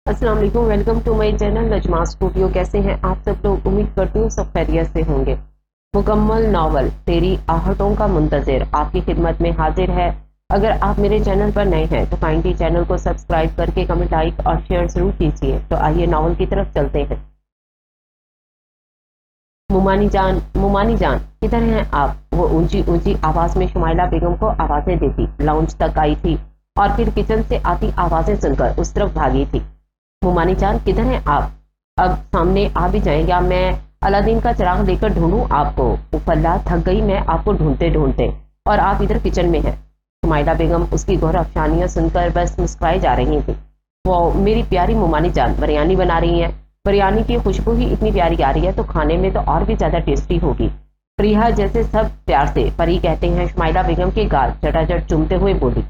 अस्सलाम वालेकुम, welcome to my channel Najma studio. कैसे हैं आप सब लोग? उम्मीद करती हूँ सब खैरियत से होंगे। मुकम्मल नावल तेरी आहटों का मुंतजिर आपकी खिदमत में हाजिर है। अगर आप मेरे चैनल पर नए हैं तो काइंडली चैनल को सब्सक्राइब करके कमेंट, लाइक और शेयर जरूर कीजिए। तो आइए नावल की तरफ चलते हैं। मुमानी जान किधर हैं आप? वो ऊंची ऊंची आवाज में शुमाइला बेगम को आवाजें देती लाउंज तक आई थी और फिर किचन से आती आवाजें सुनकर उस तरफ भागी थी। मुमानी जान किधर हैं आप? अब सामने आ भी जाएंगे। मैं अलादीन का चिराग लेकर ढूंढूं आपको? उफल्ला, थक गई मैं आपको ढूंढते ढूंढते, और आप इधर किचन में हैं। शुमाइला बेगम उसकी गौर अफसानियां सुनकर बस मुस्कुराई जा रही थी। वो मेरी प्यारी मुमानी जान बिरयानी बना रही हैं। बिरयानी की खुशबू ही इतनी प्यारी आ रही है तो खाने में तो और भी ज्यादा टेस्टी होगी। प्रिया जैसे सब प्यार से परी कहते हैं। शुमाइला बेगम के गाल चटाचट चूमते हुए बोली।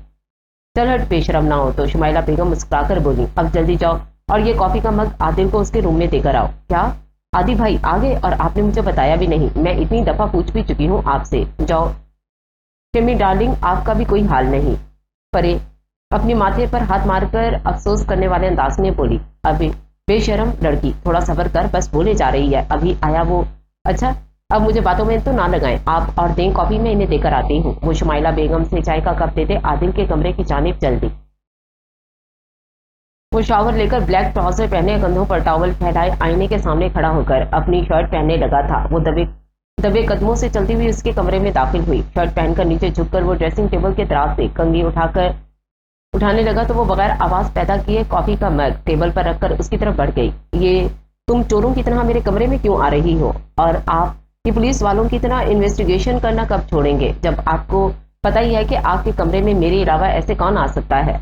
चल हट, बेशरम ना हो तो। शुमाइला बेगम मुस्कुराकर बोली। अब जल्दी जाओ और ये कॉफी का मग आदिल को उसके रूम में देकर आओ। क्या आदि भाई आ गए और आपने मुझे बताया भी नहीं? मैं इतनी दफा पूछ भी चुकी हूँ आपसे। जाओ। शमी डार्लिंग, आपका भी कोई हाल नहीं। परे अपने माथे पर हाथ मारकर अफसोस करने वाले अंदाज में बोली। अभी बेशरम लड़की, थोड़ा सब्र कर, बस बोले जा रही है, अभी आया वो। अच्छा, अब मुझे बातों में तो ना लगाएं आप, और दें कॉफी में इन्हें देकर आती हूँ। वो शुमाइला बेगम से चाय का कप देते आदिल के कमरे की जानिब चल दी। वो शावर लेकर ब्लैक ट्राउजर पहने कंधों पर टॉवल फैलाए आईने के सामने खड़ा होकर अपनी शर्ट पहनने लगा था। वो दबे दबे कदमों से चलती हुई उसके कमरे में दाखिल हुई। शर्ट पहनकर नीचे झुककर वो ड्रेसिंग टेबल के दराज से कंघी उठाने लगा तो वो बगैर आवाज पैदा किए कॉफी का मग टेबल पर रखकर उसकी तरफ बढ़ गई। ये तुम चोरों की तरह मेरे कमरे में क्यों आ रही हो? और आप ये पुलिस वालों की तरह इन्वेस्टिगेशन करना कब छोड़ेंगे, जब आपको पता ही है कि आपके कमरे में मेरे अलावा ऐसे कौन आ सकता है?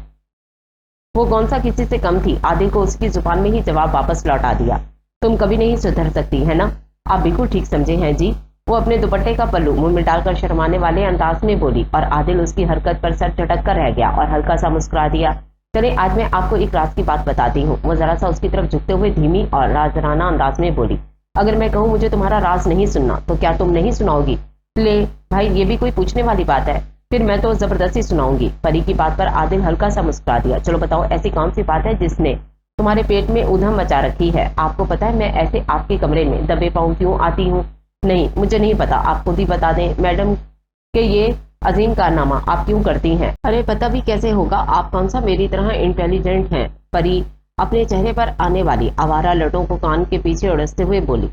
वो कौन सा किसी से कम थी? आदिल को उसकी जुबान में ही जवाब वापस लौटा दिया। तुम कभी नहीं सुधर सकती है ना? आप बिल्कुल ठीक समझे हैं जी। वो अपने दुपट्टे का पल्लू मुंह में डालकर शर्माने वाले अंदाज में बोली और आदिल उसकी हरकत पर सर झटक कर रह गया और हल्का सा मुस्कुरा दिया। चले, आज मैं आपको एक राज की बात बताती हूँ। वो जरा सा उसकी तरफ झुकते हुए धीमी और राजराना अंदाज में बोली। अगर मैं कहूँ मुझे तुम्हारा राज नहीं सुनना तो क्या तुम नहीं सुनाओगी? ले भाई, ये भी कोई पूछने वाली बात है? फिर मैं तो जबरदस्ती सुनाऊंगी। परी की बात पर आदिल हल्का सा मुस्कुरा दिया। चलो बताओ, ऐसी कौन सी बात है जिसने तुम्हारे पेट में उधम मचा रखी है? आपको पता है मैं ऐसे आपके कमरे में दबे पाँव क्यों आती हूँ? नहीं, मुझे नहीं पता, आप खुद ही बता दें मैडम कि ये अजीम कारनामा आप क्यों करती हैं। अरे पता भी कैसे होगा, आप कौन सा मेरी तरह इंटेलिजेंट हैं? परी अपने चेहरे पर आने वाली आवारा लटों को कान के पीछे उड़सते हुए बोली,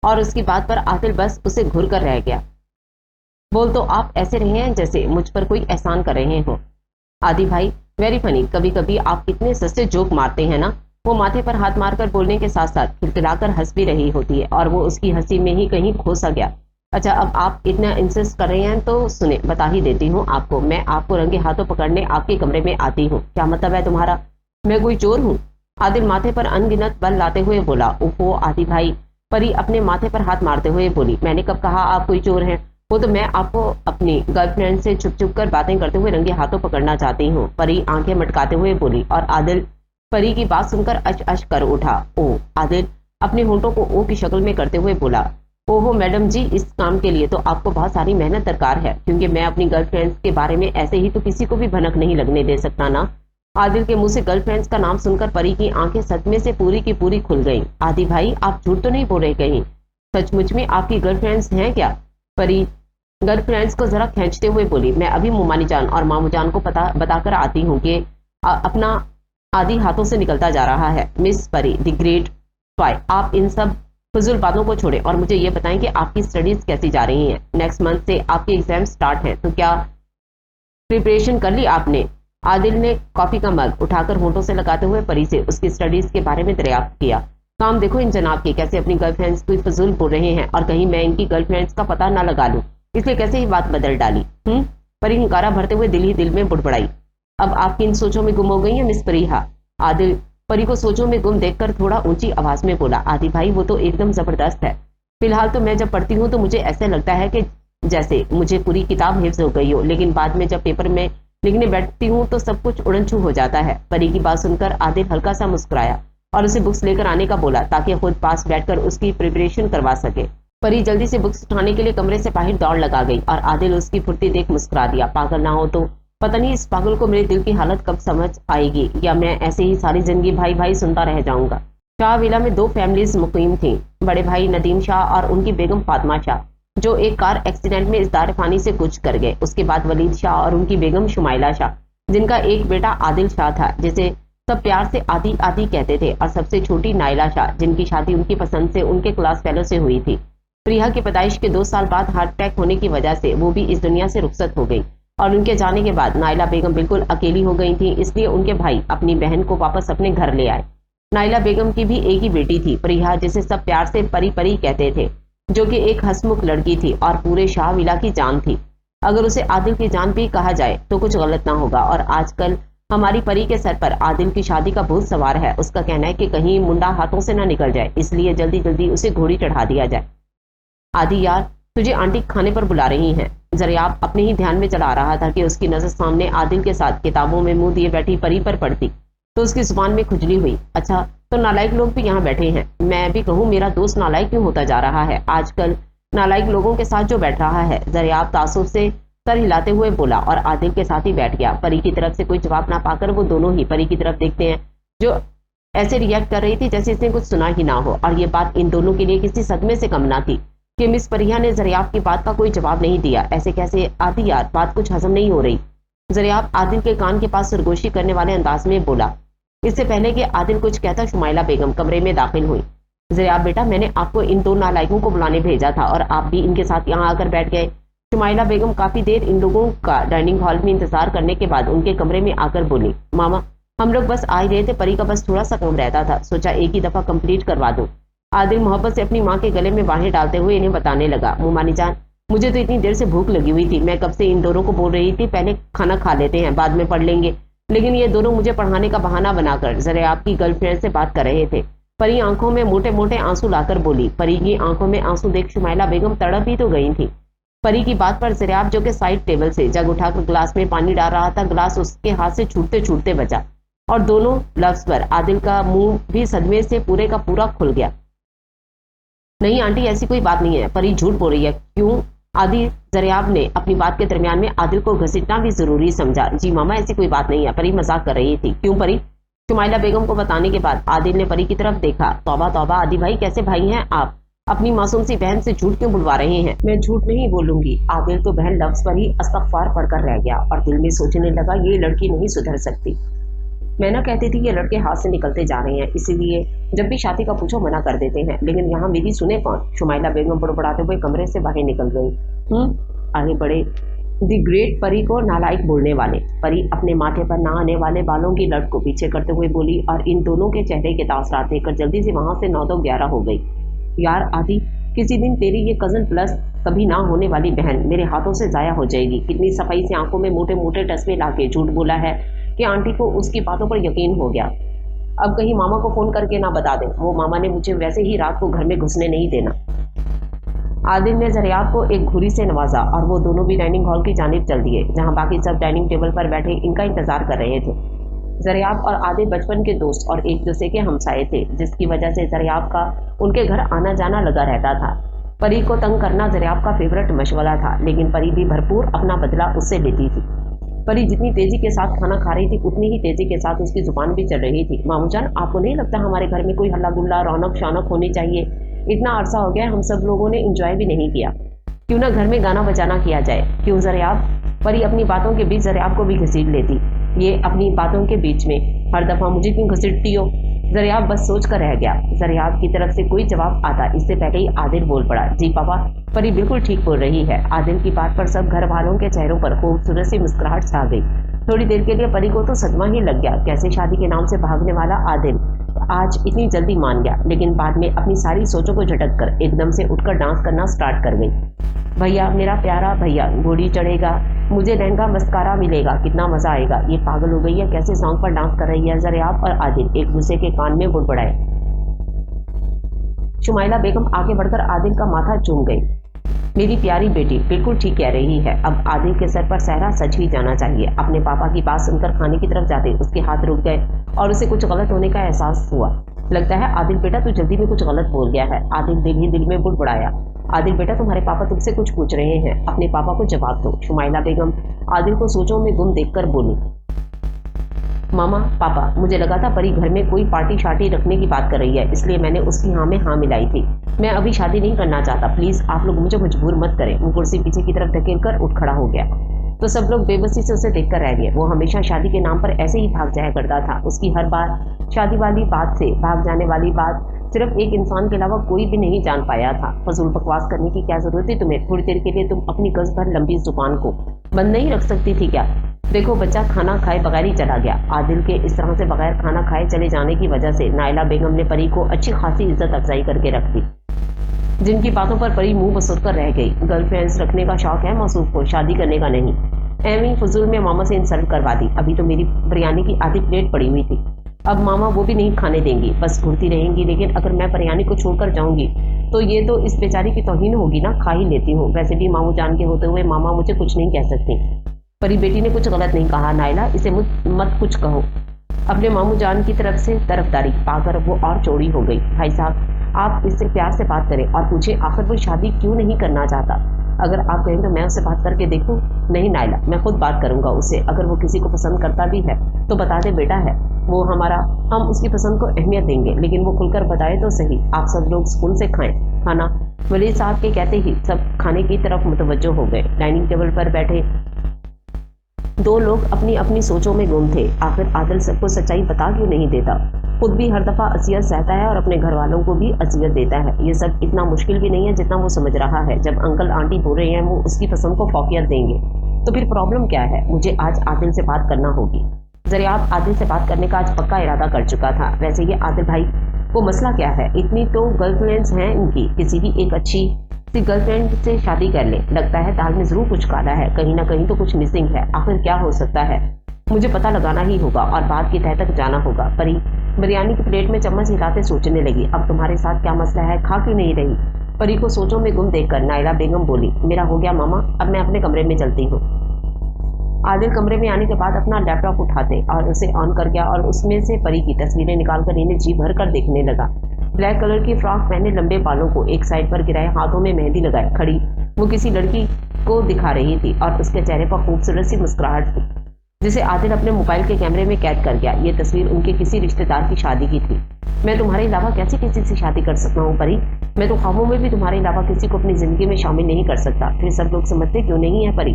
और उसकी बात पर आदिल बस उसे घूर कर रह गया। बोल तो आप ऐसे रहे हैं जैसे मुझ पर कोई एहसान कर रहे हो। आदि भाई, वेरी फनी, कभी कभी आप कितने सस्ते जोक मारते हैं ना। वो माथे पर हाथ मारकर बोलने के साथ साथ खिलखिलाकर हंस भी रही होती है और वो उसकी हंसी में ही कहीं खो सा गया। अच्छा, अब आप इतना इंसिस्ट कर रहे हैं तो सुने, बता ही देती हूँ आपको। मैं आपको रंगे हाथों पकड़ने आपके कमरे में आती हूँ। क्या मतलब है तुम्हारा? मैं कोई चोर हूँ? आदिल माथे पर अनगिनत बल लाते हुए बोला। ओहो आदि भाई, परी अपने माथे पर हाथ मारते हुए बोली। मैंने कब कहा आप कोई चोर हैं? वो तो मैं आपको अपनी गर्लफ्रेंड से छुप छुप कर बातें करते हुए रंगे हाथों पकड़ना चाहती हूँ। परी आंखें मटकाते हुए बोली और आदिल परी की बात सुनकर अच अच कर उठा। ओ आदिल अपने होंठों को ओ की शक्ल में करते हुए बोला। ओहो मैडम जी, इस काम के लिए तो आपको बहुत सारी मेहनत दरकार है, क्योंकि मैं अपनी गर्लफ्रेंड्स के बारे में ऐसे ही तो किसी को भी भनक नहीं लगने दे सकता ना। आदिल के मुंह से गर्लफ्रेंड्स का नाम सुनकर परी की आंखें सदमे से पूरी की पूरी खुल गईं। आदि भाई, आप झूठ तो नहीं बोल रहे कहीं? सचमुच में आपकी गर्लफ्रेंड्स हैं क्या? परी गर्लफ्रेंड्स को जरा खींचते हुए बोली। मैं अभी मुमानी जान और मामू जान को बताकर आती हूँ कि अपना आदि हाथों से निकलता जा रहा है। मिस परी द ग्रेट स्पाई, आप इन सब फजूल बातों को छोड़ें और मुझे ये बताएं कि आपकी स्टडीज कैसी जा रही हैं। नेक्स्ट मंथ से आपके एग्जाम स्टार्ट हैं, तो क्या प्रिपरेशन कर ली आपने? आदिल ने कॉफी का मग उठाकर होंठों से लगाते हुए परी से उसकी स्टडीज के बारे में दरियाफ्त किया। काम देखो इन जनाब के, कैसे अपनी गर्लफ्रेंड्स को फजूल बोल रहे हैं, और कहीं मैं इनकी गर्लफ्रेंड्स का पता ना लगा लूं, इसलिए कैसे ही बात बदल डाली। परी हुंकारा भरते हुए दिल ही दिल में बुड़बड़ाई। अब आप किन सोचों में गुम हो गई हैं मिस परीहा? आदिल परी को सोचों में गुम देखकर थोड़ा ऊंची आवाज में बोला। आदि भाई, वो तो एकदम जबरदस्त है। फिलहाल तो मैं जब पढ़ती हूँ तो मुझे ऐसे लगता है कि जैसे मुझे पूरी किताब हिफ्ज हो गई हो, लेकिन बाद में जब पेपर में लिखने बैठती हूँ तो सब कुछ उड़नछू हो जाता है। परी की बात सुनकर आदिल हल्का सा मुस्कुराया और उसे बुक्स लेकर आने का बोला ताकि खुद पास बैठकर उसकी प्रिपरेशन करवा सके। परी जल्दी से बुक्स उठाने के लिए कमरे से बाहर दौड़ लगा गई और आदिल उसकी फुर्ती देख मुस्कुरा दिया। पागल ना हो तो पता नहीं इस पागल को मेरे दिल की हालत कब समझ आएगी, या मैं ऐसे ही सारी जिंदगी भाई भाई सुनता रह जाऊंगा। शाह विला में 2 फैमिलीज मुकीम थी। बड़े भाई नदीम शाह और उनकी बेगम फातिमा शाह, जो एक कार एक्सीडेंट में इस दार फानी से गुजर कर गए। उसके बाद वलीद शाह और उनकी बेगम शुमाइला शाह, जिनका एक बेटा आदिल शाह था, जिसे सब प्यार से आदि आदि कहते थे, और सबसे छोटी नाइला शाह, जिनकी शादी उनकी पसंद से उनके क्लास फेलो से हुई थी। प्रिया की पैदाइश के 2 साल बाद हार्ट अटैक होने की वजह से वो भी इस दुनिया से रुखसत हो गई, और उनके जाने के बाद नाइला बेगम बिल्कुल अकेली हो गई थी। इसलिए उनके भाई अपनी बहन को वापस अपने घर ले आए। नाइला बेगम की भी एक ही बेटी थी, प्रिया, जिसे सब प्यार से परी परी कहते थे, जो कि एक हंसमुख लड़की थी और पूरे शाह विला की जान थी। अगर उसे आदिल की जान भी कहा जाए तो कुछ गलत ना होगा। और आजकल हमारी परी के सर पर आदिल की शादी का भूत सवार है। उसका कहना है कि कहीं मुंडा हाथों से ना निकल जाए, इसलिए जल्दी जल्दी उसे घोड़ी चढ़ा दिया जाए। आदि यार, तुझे आंटी खाने पर बुला रही हैं। जरियाब अपने ही ध्यान में चला रहा था कि उसकी नजर सामने आदिल के साथ किताबों में मुंह दिए बैठी परी पर पड़ती तो उसकी जुबान में खुजली हुई। अच्छा, तो नालायक लोग भी यहाँ बैठे हैं। मैं भी कहूँ मेरा दोस्त नालायक क्यों होता जा रहा है आजकल, नालायक लोगों के साथ जो बैठ रहा है। जरियाब तासुब से सर हिलाते हुए बोला और आदिल के साथ ही बैठ गया। परी की तरफ से कोई जवाब ना पाकर वो दोनों ही परी की तरफ देखते हैं, जो ऐसे रिएक्ट कर रही थी जैसे इसने कुछ सुना ही ना हो। और ये बात इन दोनों के लिए किसी सदमे से कम ना थी कि मिस परिया ने जरियाब की बात का कोई जवाब नहीं दिया। ऐसे कैसे आदि यार, बात कुछ हजम नहीं हो रही। जरियाब आदिल के कान के पास सरगोशी करने वाले अंदाज में बोला। इससे पहले कि आदिल कुछ कहता, शुमाइला बेगम कमरे में दाखिल हुई। जरियाब बेटा, मैंने आपको इन 2 नालायकों को बुलाने भेजा था और आप भी इनके साथ यहाँ आकर बैठ गए। शुमाइला बेगम काफी देर इन लोगों का डाइनिंग हॉल में इंतजार करने के बाद उनके कमरे में आकर बोली, मामा हम लोग बस आ ही रहे थे, परी का बस थोड़ा सा काम रहता था, सोचा एक ही दफा कंप्लीट करवा दूं। आदिल मोहब्बत से अपनी माँ के गले में बाहें डालते हुए इन्हें बताने लगा, मुमानी जान, मुझे तो इतनी देर से भूख लगी हुई थी, मैं कब से इन दोनों को बोल रही थी पहले खाना खा लेते हैं बाद में पढ़ लेंगे, लेकिन ये दोनों मुझे पढ़ाने का बहाना बनाकर जरा आपकी गर्लफ्रेंड से बात कर रहे थे। परी आंखों में मोटे मोटे आंसू लाकर बोली। परी की आंखों में आंसू देख शुमाइला बेगम तड़प ही तो गई थी। परी की बात पर जरियाब, जो कि साइड टेबल से जग उठाकर ग्लास में पानी डाल रहा था, ग्लास उसके हाथ से छूटते छूटते बचा और दोनों लफ्ज पर आदिल का मुंह भी सदमे से पूरे का पूरा खुल गया। नहीं आंटी, ऐसी कोई बात नहीं है, परी झूठ बोल रही है। क्यों? आदि जरियाब ने अपनी बात के दरमियान में आदिल को घसीटना भी जरूरी समझा। जी मामा, ऐसी कोई बात नहीं है, परी मजाक कर रही थी। क्यों परी? शुमाइला बेगम को बताने के बाद आदिल ने परी की तरफ देखा। तौबा तौबा आदि भाई, कैसे भाई हैं आप? अपनी मासूम सी बहन से झूठ क्यों बुलवा रहे हैं? मैं झूठ नहीं बोलूंगी। आदिल तो बहन लफ्ज पर ही अस्तगफार पढ़कर रह गया और दिल में सोचने लगा, ये लड़की नहीं सुधर सकती। मैं ना कहती थी ये लड़के हाथ से निकलते जा रहे हैं, इसीलिए जब भी शादी का पूछो मना कर देते हैं, लेकिन यहाँ मेरी सुने कौन? शुमाइला बेगम बड़बड़ाते हुए कमरे से बाहर निकल गई। आगे बढ़े दी ग्रेट परी को नालायक बोलने वाले। परी अपने माथे पर ना आने वाले बालों की लट को पीछे करते हुए बोली और इन दोनों के चेहरे के तासरात देखकर जल्दी से वहां से 9 तो 11 हो गई। यार आदि, किसी दिन तेरी ये कजन प्लस कभी ना होने वाली बहन मेरे हाथों से जाया हो जाएगी। कितनी सफाई से आंखों में मोटे मोटे टसवे लाके झूठ बोला है कि आंटी को उसकी बातों पर यकीन हो गया। अब कहीं मामा को फोन करके ना बता दे, वो मामा ने मुझे वैसे ही रात को घर में घुसने नहीं देना। आदिल ने जरियाब को एक घुरी से नवाजा और वो दोनों भी डाइनिंग हॉल की जानिब चल दिए, जहां बाकी सब डाइनिंग टेबल पर बैठे इनका इंतजार कर रहे थे। जरियाब और आदिल बचपन के दोस्त और एक दूसरे के हमसाये थे, जिसकी वजह से जरियाब का उनके घर आना जाना लगा रहता था। परी को तंग करना जरियाब का फेवरेट मशगला था, लेकिन परी भी भरपूर अपना बदला उससे लेती थी। परी जितनी तेजी के साथ खाना खा रही थी उतनी ही तेजी के साथ उसकी जुबान भी चल रही थी। मामू जान, आपको नहीं लगता हमारे घर में कोई हल्ला गुल्ला रौनक शौनक होनी चाहिए? इतना अरसा हो गया हम सब लोगों ने एंजॉय भी नहीं किया, क्यों ना घर में गाना बजाना किया जाए? क्यों जरियाब? परी अपनी बातों के बीच जरियाब को भी घसीट लेती। ये अपनी बातों के बीच में हर दफा मुझे क्यों घसीटती हो? जरियाब बस सोच कर रह गया। जरियाब की तरफ से कोई जवाब आता इससे पहले ही आदिल बोल पड़ा। जी पापा, परी बिल्कुल ठीक बोल रही है। आदिल की बात पर सब घर वालों के चेहरों पर खूबसूरत सी मुस्कुराहट छा गई। थोड़ी देर के लिए परी को तो सदमा ही लग गया, कैसे शादी के नाम से भागने वाला आदिल आज इतनी जल्दी मान गया, लेकिन बाद में अपनी सारी सोचों को झटक कर एकदम से उठकर डांस करना स्टार्ट कर गई। भैया, मेरा प्यारा भैया, घोड़ी चढ़ेगा, मुझे लहंगा मस्कारा मिलेगा, कितना मजा आएगा। ये पागल हो गई है, कैसे सॉन्ग पर डांस कर रही है? जरियाब और आदिल एक दूसरे के कान में बुड़बड़ाए। शुमाइला बेगम आगे बढ़कर आदिल का माथा चूम गई। मेरी प्यारी बेटी बिल्कुल ठीक कह रही है, अब आदिल के सर पर सहरा सच ही जाना चाहिए। अपने पापा की बात सुनकर खाने की तरफ जाते उसके हाथ रुक गए और उसे कुछ गलत होने का एहसास हुआ। लगता है आदिल बेटा, तू जल्दी में कुछ गलत बोल गया है। आदिल दिल ही दिल में बुड़बड़ाया। आदिल बेटा, तुम्हारे पापा तुमसे कुछ पूछ रहे हैं, अपने पापा को जवाब दो। शुमाइला बेगम आदिल को सोचों में गुम देखकर बोली, मामा पापा, मुझे लगा था परी घर में कोई पार्टी शार्टी रखने की बात कर रही है, इसलिए मैंने उसकी हाँ में हाँ मिलाई थी। मैं अभी शादी नहीं करना चाहता, प्लीज आप लोग मुझे मजबूर मत करें। वो कुर्सी पीछे की तरफ धकेल कर उठ खड़ा हो गया तो सब लोग बेबसी से उसे देखकर रह गए। वो हमेशा शादी के नाम पर ऐसे ही भाग जाया करता था। उसकी हर बार शादी वाली बात से भाग जाने वाली बात सिर्फ एक इंसान के अलावा कोई भी नहीं जान पाया था। फजूल बकवास करने की क्या जरूरत थी तुम्हें? थोड़ी देर के लिए तुम अपनी गज भर लंबी जुबान को बंद नहीं रख सकती थी क्या? देखो बच्चा खाना खाए बगैर ही चला गया। आदिल के इस तरह से बगैर खाना खाए चले जाने की वजह से नाइला बेगम ने परी को अच्छी खासी इज्जत अफजाई करके रख दी, जिनकी बातों पर परी मुंह बसोर कर रह गई। गर्लफ्रेंड्स रखने का शौक है मौसूफ को, शादी करने का नहीं। एमी फजूल में मामा से इंसल्ट करवा दी। अभी तो मेरी बिरयानी की आधी प्लेट पड़ी हुई थी, अब मामा वो भी नहीं खाने देंगी, बस घूरती रहेंगी। लेकिन अगर मैं बिरयानी को छोड़कर जाऊंगी तो ये तो इस बेचारी की तौहीन होगी ना। खा ही लेती हूँ, वैसे भी मामू जान के होते हुए मामा मुझे कुछ नहीं कह सकती। परी बेटी ने कुछ गलत नहीं कहा नाइला, इसे मत कुछ कहो। अपने मामू जान की तरफ से तरफदारी पाकर वो और चौड़ी हो गई। भाई साहब, आप इससे प्यार से बात करें और पूछें आखिर वो शादी क्यों नहीं करना चाहता। अगर आप कहें तो मैं उससे बात करके देखूं? नहीं नाइला, मैं खुद बात करूंगा उससे। अगर वो किसी को पसंद करता भी है तो बता दे बेटा है वो हमारा, हम उसकी पसंद को अहमियत देंगे, लेकिन वो खुलकर बताए तो सही। आप सब लोग स्कूल से खाएं खाना। वलीद साहब के कहते ही सब खाने की तरफ मुतवज्जो हो गए। डाइनिंग टेबल पर बैठे दो लोग अपनी अपनी सोचों में गुम थे। आखिर आदिल सबको सच्चाई बता क्यों नहीं देता? खुद भी हर दफा असियत सहता है और अपने घर वालों को भी असियत देता है। ये सब इतना मुश्किल भी नहीं है जितना वो समझ रहा है। जब अंकल आंटी बोल रहे हैं वो उसकी पसंद को फौकियत देंगे तो फिर प्रॉब्लम क्या है? मुझे आज आदिल से बात करना होगी। जरियाब आदिल से बात करने का आज पक्का इरादा कर चुका था। वैसे ये आदिल भाई को मसला क्या है? इतनी तो गर्लफ्रेंड्स हैं इनकी, किसी भी एक अच्छी सी गर्लफ्रेंड से शादी कर ले। लगता है दाल में जरूर कुछ काला है, कहीं ना कहीं तो कुछ मिसिंग है। आखिर क्या हो सकता है? मुझे पता लगाना ही होगा और बात की तह तक जाना होगा। परी बिरयानी की प्लेट में चम्मच हिलाते सोचने लगी, अब तुम्हारे साथ क्या मसला है, खा क्यों नहीं रही? परी को सोचों में गुम देखकर नाइला बेगम बोली, मेरा हो गया मामा, अब मैं अपने कमरे में चलती हूँ। आदिल कमरे में आने के बाद अपना लैपटॉप उठाते और उसे ऑन कर गया और उसमें से परी की तस्वीरें निकालकर इन्हें जी भर कर देखने लगा। ब्लैक कलर की फ्रॉक पहने लंबे बालों को एक साइड पर गिराए, हाथों में मेहंदी लगाए खड़ी वो किसी लड़की को दिखा रही थी और उसके चेहरे पर खूबसूरत सी मुस्कुराहट थी जिसे आदिल अपने मोबाइल के कैमरे में कैद कर गया। ये तस्वीर उनके किसी रिश्तेदार की शादी की थी। मैं तुम्हारे अलावा कैसे किसी से शादी कर सकता हूँ परी? मैं तो ख्वाबों में भी तुम्हारे अलावा किसी को अपनी जिंदगी में शामिल नहीं कर सकता। फिर सब लोग समझते क्यों नहीं है परी?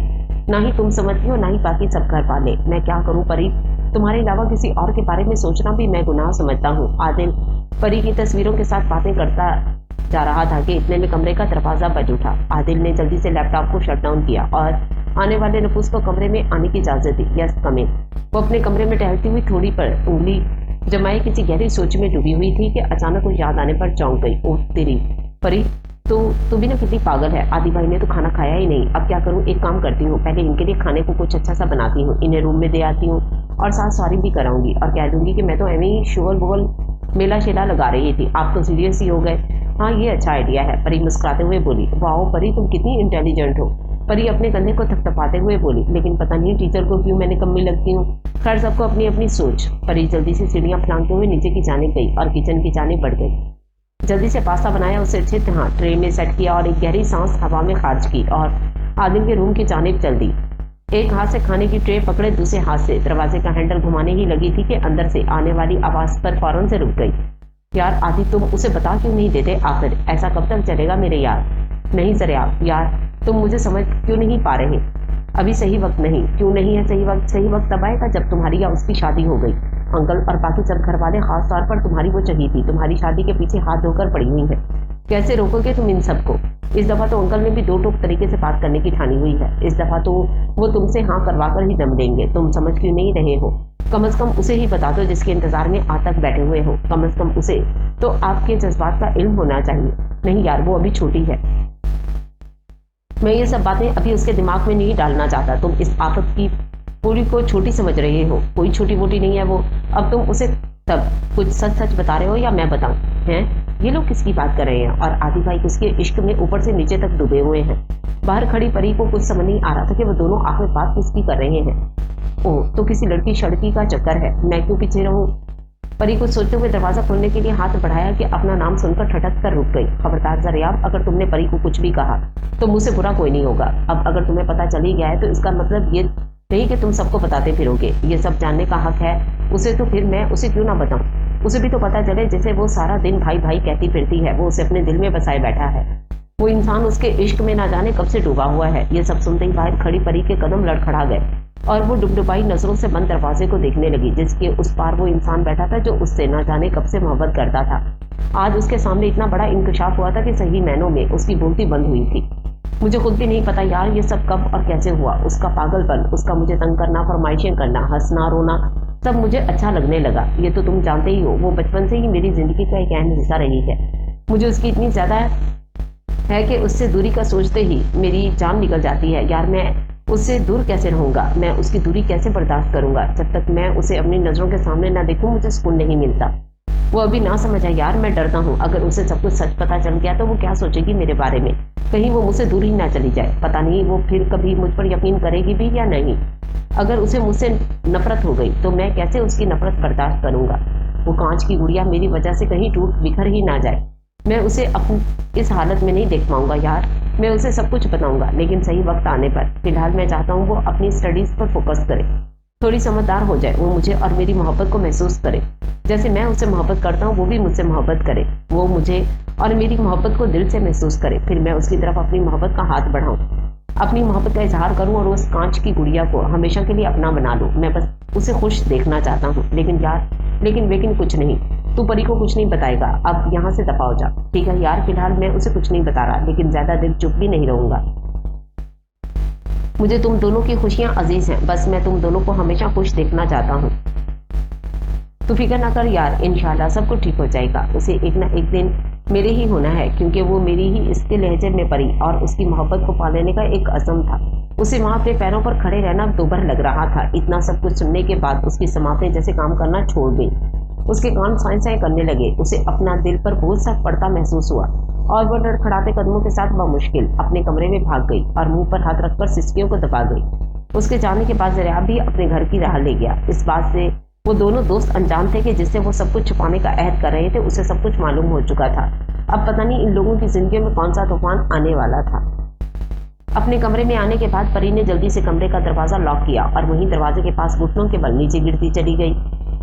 ना ही तुम समझती हो ना ही बाकी सब घर वाले। मैं क्या करूँ परी? तुम्हारे अलावा किसी और के बारे में सोचना भी मैं गुनाह समझता हूँ। आदिल परी की तस्वीरों के साथ बातें करता जा रहा था कि इतने में कमरे का दरवाजा बज उठा। आदिल ने जल्दी से लैपटॉप को शट डाउन किया और आने वाले नफूस को कमरे में आने की इजाजत दी। यस कम इन। वो अपने कमरे में टहलती हुई थोड़ी पर उंगली जमाए किसी गहरी सोच में डूबी हुई थी कि अचानक कुछ याद आने पर चौंक गई। ओह तेरी परी, तू भी ना कितनी पागल है। आदि भाई ने तो खाना खाया ही नहीं। अब क्या करूँ? एक काम करती हूँ, पहले इनके लिए खाने को कुछ अच्छा सा बनाती हूँ, इन्हें रूम में दे आती हूँ और साथ सॉरी भी कराऊंगी और कह दूंगी कि मैं तो एवं ही शुगल बुगल मेला शेला लगा रही थी, आप तो सीरियस ही हो गए। हाँ ये अच्छा आइडिया है, परी मुस्कुराते हुए बोली। वाओ परी, तुम कितनी इंटेलिजेंट हो। परी अपने कंधे को थपथपाते हुए बोली, लेकिन पता नहीं टीचर को क्यों मैंने कमी लगती हूँ। खैर सबको अपनी अपनी सोच। परी जल्दी से सीढ़ियाँ फलांगते हुए नीचे की जाने गई और किचन की जाने बढ़ गई। जल्दी से पास्ता बनाया, उसे अच्छे तरह ट्रे में सेट किया और एक गहरी सांस हवा में खारिज की और आदिल के रूम की जानिब चल दी। एक हाथ से खाने की ट्रे पकड़े, दूसरे हाथ से दरवाजे का हैंडल घुमाने ही लगी थी कि अंदर से आने वाली आवाज पर फौरन से रुक गई। यार आदि, तुम उसे बता क्यों नहीं देते? आखिर ऐसा कब तक चलेगा मेरे यार? नहीं जरियाब यार, तुम मुझे समझ क्यों नहीं पा रहे? अभी सही वक्त नहीं। क्यों नहीं है सही वक्त? सही वक्त तब आएगा जब तुम्हारी या उसकी शादी हो गई। अंकल और बाकी सब घर वाले खास तौर पर तुम्हारी वो चाहिए थी, तुम्हारी शादी के पीछे हाथ धोकर पड़ी हुई है। कैसे रोकोगे तुम इन सबको? इस दफा तो अंकल ने भी दो टोक तरीके से बात करने की ठानी हुई है। इस दफा तो वो तुमसे हाँ करवा कर ही दम देंगे। तुम समझ क्यों नहीं रहे हो? कम से कम उसे ही बता दो जिसके इंतजार में आज तक बैठे हुए हो। कम से कम उसे तो आपके जज्बात का इल्म होना चाहिए। नहीं यार, वो अभी छोटी है। मैं ये सब बातें अभी उसके दिमाग में नहीं डालना चाहता। तुम इस आफत की पूरी को छोटी समझ रहे हो। कोई छोटी मोटी नहीं है वो। अब तुम उसे तब कुछ सच सच बता रहे हो या मैं बताऊं? हैं ये लोग किसकी बात कर रहे हैं? और आदि भाई किसके इश्क में ऊपर से नीचे तक डूबे हुए हैं। बाहर खड़ी परी को कुछ समझ नहीं आ रहा था कि वो दोनों आखिर बात किसकी कर रहे हैं। ओह, तो किसी लड़की शड़की का चक्कर है। मैं क्यों पीछे रहूं? परी कुछ सोचते हुए दरवाजा खोलने के लिए हाथ बढ़ाया कि अपना नाम सुनकर ठटक कर रुक गई। खबरदार जरियाब, अगर तुमने परी को कुछ भी कहा तो मुझसे बुरा कोई नहीं होगा। अब अगर तुम्हें पता चली गया है तो इसका मतलब ये नहीं कि तुम सबको बताते फिरोगे। ये सब जानने का हक है उसे, तो फिर मैं उसे क्यों ना बताऊं। उसे भी तो पता चले जैसे वो सारा दिन भाई भाई कहती फिरती है। वो उसे अपने दिल में बसाए बैठा है। वो इंसान उसके इश्क में ना जाने कब से डूबा हुआ है। ये सब सुनते ही बाहर खड़ी परी के कदम लड़खड़ा गए और वो डुबडुबाई नजरों से बंद दरवाजे को देखने लगी, जिसके उस पार वो इंसान बैठा था जो उससे ना जाने कब से मोहब्बत करता था। आज उसके सामने इतना बड़ा इंकशाफ हुआ था कि सही मायनों में उसकी बोलती बंद हुई थी। मुझे खुद भी नहीं पता यार ये सब कब और कैसे हुआ। उसका पागलपन, उसका मुझे तंग करना, फरमाइशें करना, हंसना रोना, सब मुझे अच्छा लगने लगा। ये तो तुम जानते ही हो, वो बचपन से ही मेरी जिंदगी का एक अहम हिस्सा रही है। मुझे उसकी इतनी ज्यादा है कि उससे दूरी का सोचते ही मेरी जान निकल जाती है। यार मैं उससे दूर कैसे रहूंगा, मैं उसकी दूरी कैसे बर्दाश्त करूंगा। जब तक मैं उसे अपनी नजरों के सामने ना देखूं मुझे सुकून नहीं मिलता। वो अभी ना समझा यार, मैं डरता हूँ अगर उसे सब कुछ सच पता चल गया तो वो क्या सोचेगी मेरे बारे में। कहीं वो मुझसे दूर ही ना चली जाए। पता नहीं वो फिर कभी मुझ पर यकीन करेगी भी या नहीं। अगर उसे मुझसे नफरत हो गई तो मैं कैसे उसकी नफरत बर्दाश्त करूंगा। वो कांच की गुड़िया मेरी वजह से कहीं टूट बिखर ही ना जाए। मैं उसे अपनी इस हालत में नहीं देख पाऊंगा यार। मैं उसे सब कुछ बताऊंगा, लेकिन सही वक्त आने पर। फिलहाल मैं चाहता हूँ वो अपनी स्टडीज पर फोकस करे, थोड़ी समझदार हो जाए। वो मुझे और मेरी मोहब्बत को महसूस करे। जैसे मैं उससे मोहब्बत करता हूँ वो भी मुझसे मोहब्बत करे। वो मुझे और मेरी मोहब्बत को दिल से महसूस करे। फिर मैं उसकी तरफ अपनी मोहब्बत का हाथ बढ़ाऊं, अपनी मोहब्बत का इजहार करूं और उस कांच की गुड़िया को हमेशा के लिए अपना बना लूं। मैं बस उसे खुश देखना चाहता हूँ। लेकिन यार, लेकिन कुछ नहीं। तू परी को कुछ नहीं बताएगा। अब यहाँ से दफा हो जा। ठीक है यार, फिलहाल मैं उसे कुछ नहीं बता रहा, लेकिन ज्यादा देर चुप भी नहीं रहूंगा। मुझे तुम दोनों की खुशियां अजीज हैं। बस मैं तुम दोनों को हमेशा खुश देखना चाहता हूँ। तू फिक्र ना कर यार, इंशाल्लाह सब कुछ ठीक हो जाएगा। उसे एक ना एक दिन मेरे ही होना है, क्योंकि वो मेरी ही इसके लहजे में परी और उसकी मोहब्बत को पा लेने का एक अज़म था। उसे वहां अपने पैरों पर खड़े रहना दोबारा लग रहा था। इतना सब कुछ सुनने के बाद उसकी समातें जैसे काम करना छोड़ गई। उसके कान साए साए करने लगे। उसे अपना दिल पर बोझ सा पड़ता महसूस हुआ और वह लड़खड़ाते कदमों के साथ बमुश्किल अपने कमरे में भाग गई और मुंह पर हाथ रखकर सिसकियों को दबा गई। उसके जाने के बाद जरियाब भी अपने घर की राह ले गया। इस बात से वो दोनों दोस्त अनजान थे कि जिससे वो सब कुछ छुपाने का अहद कर रहे थे उसे सब कुछ मालूम हो चुका था। अब पता नहीं इन लोगों की जिंदगी में कौन सा तूफान आने वाला था। अपने कमरे में आने के बाद परी ने जल्दी से कमरे का दरवाजा लॉक किया और वहीं दरवाजे के पास घुटनों के बल नीचे गिरती चली गई।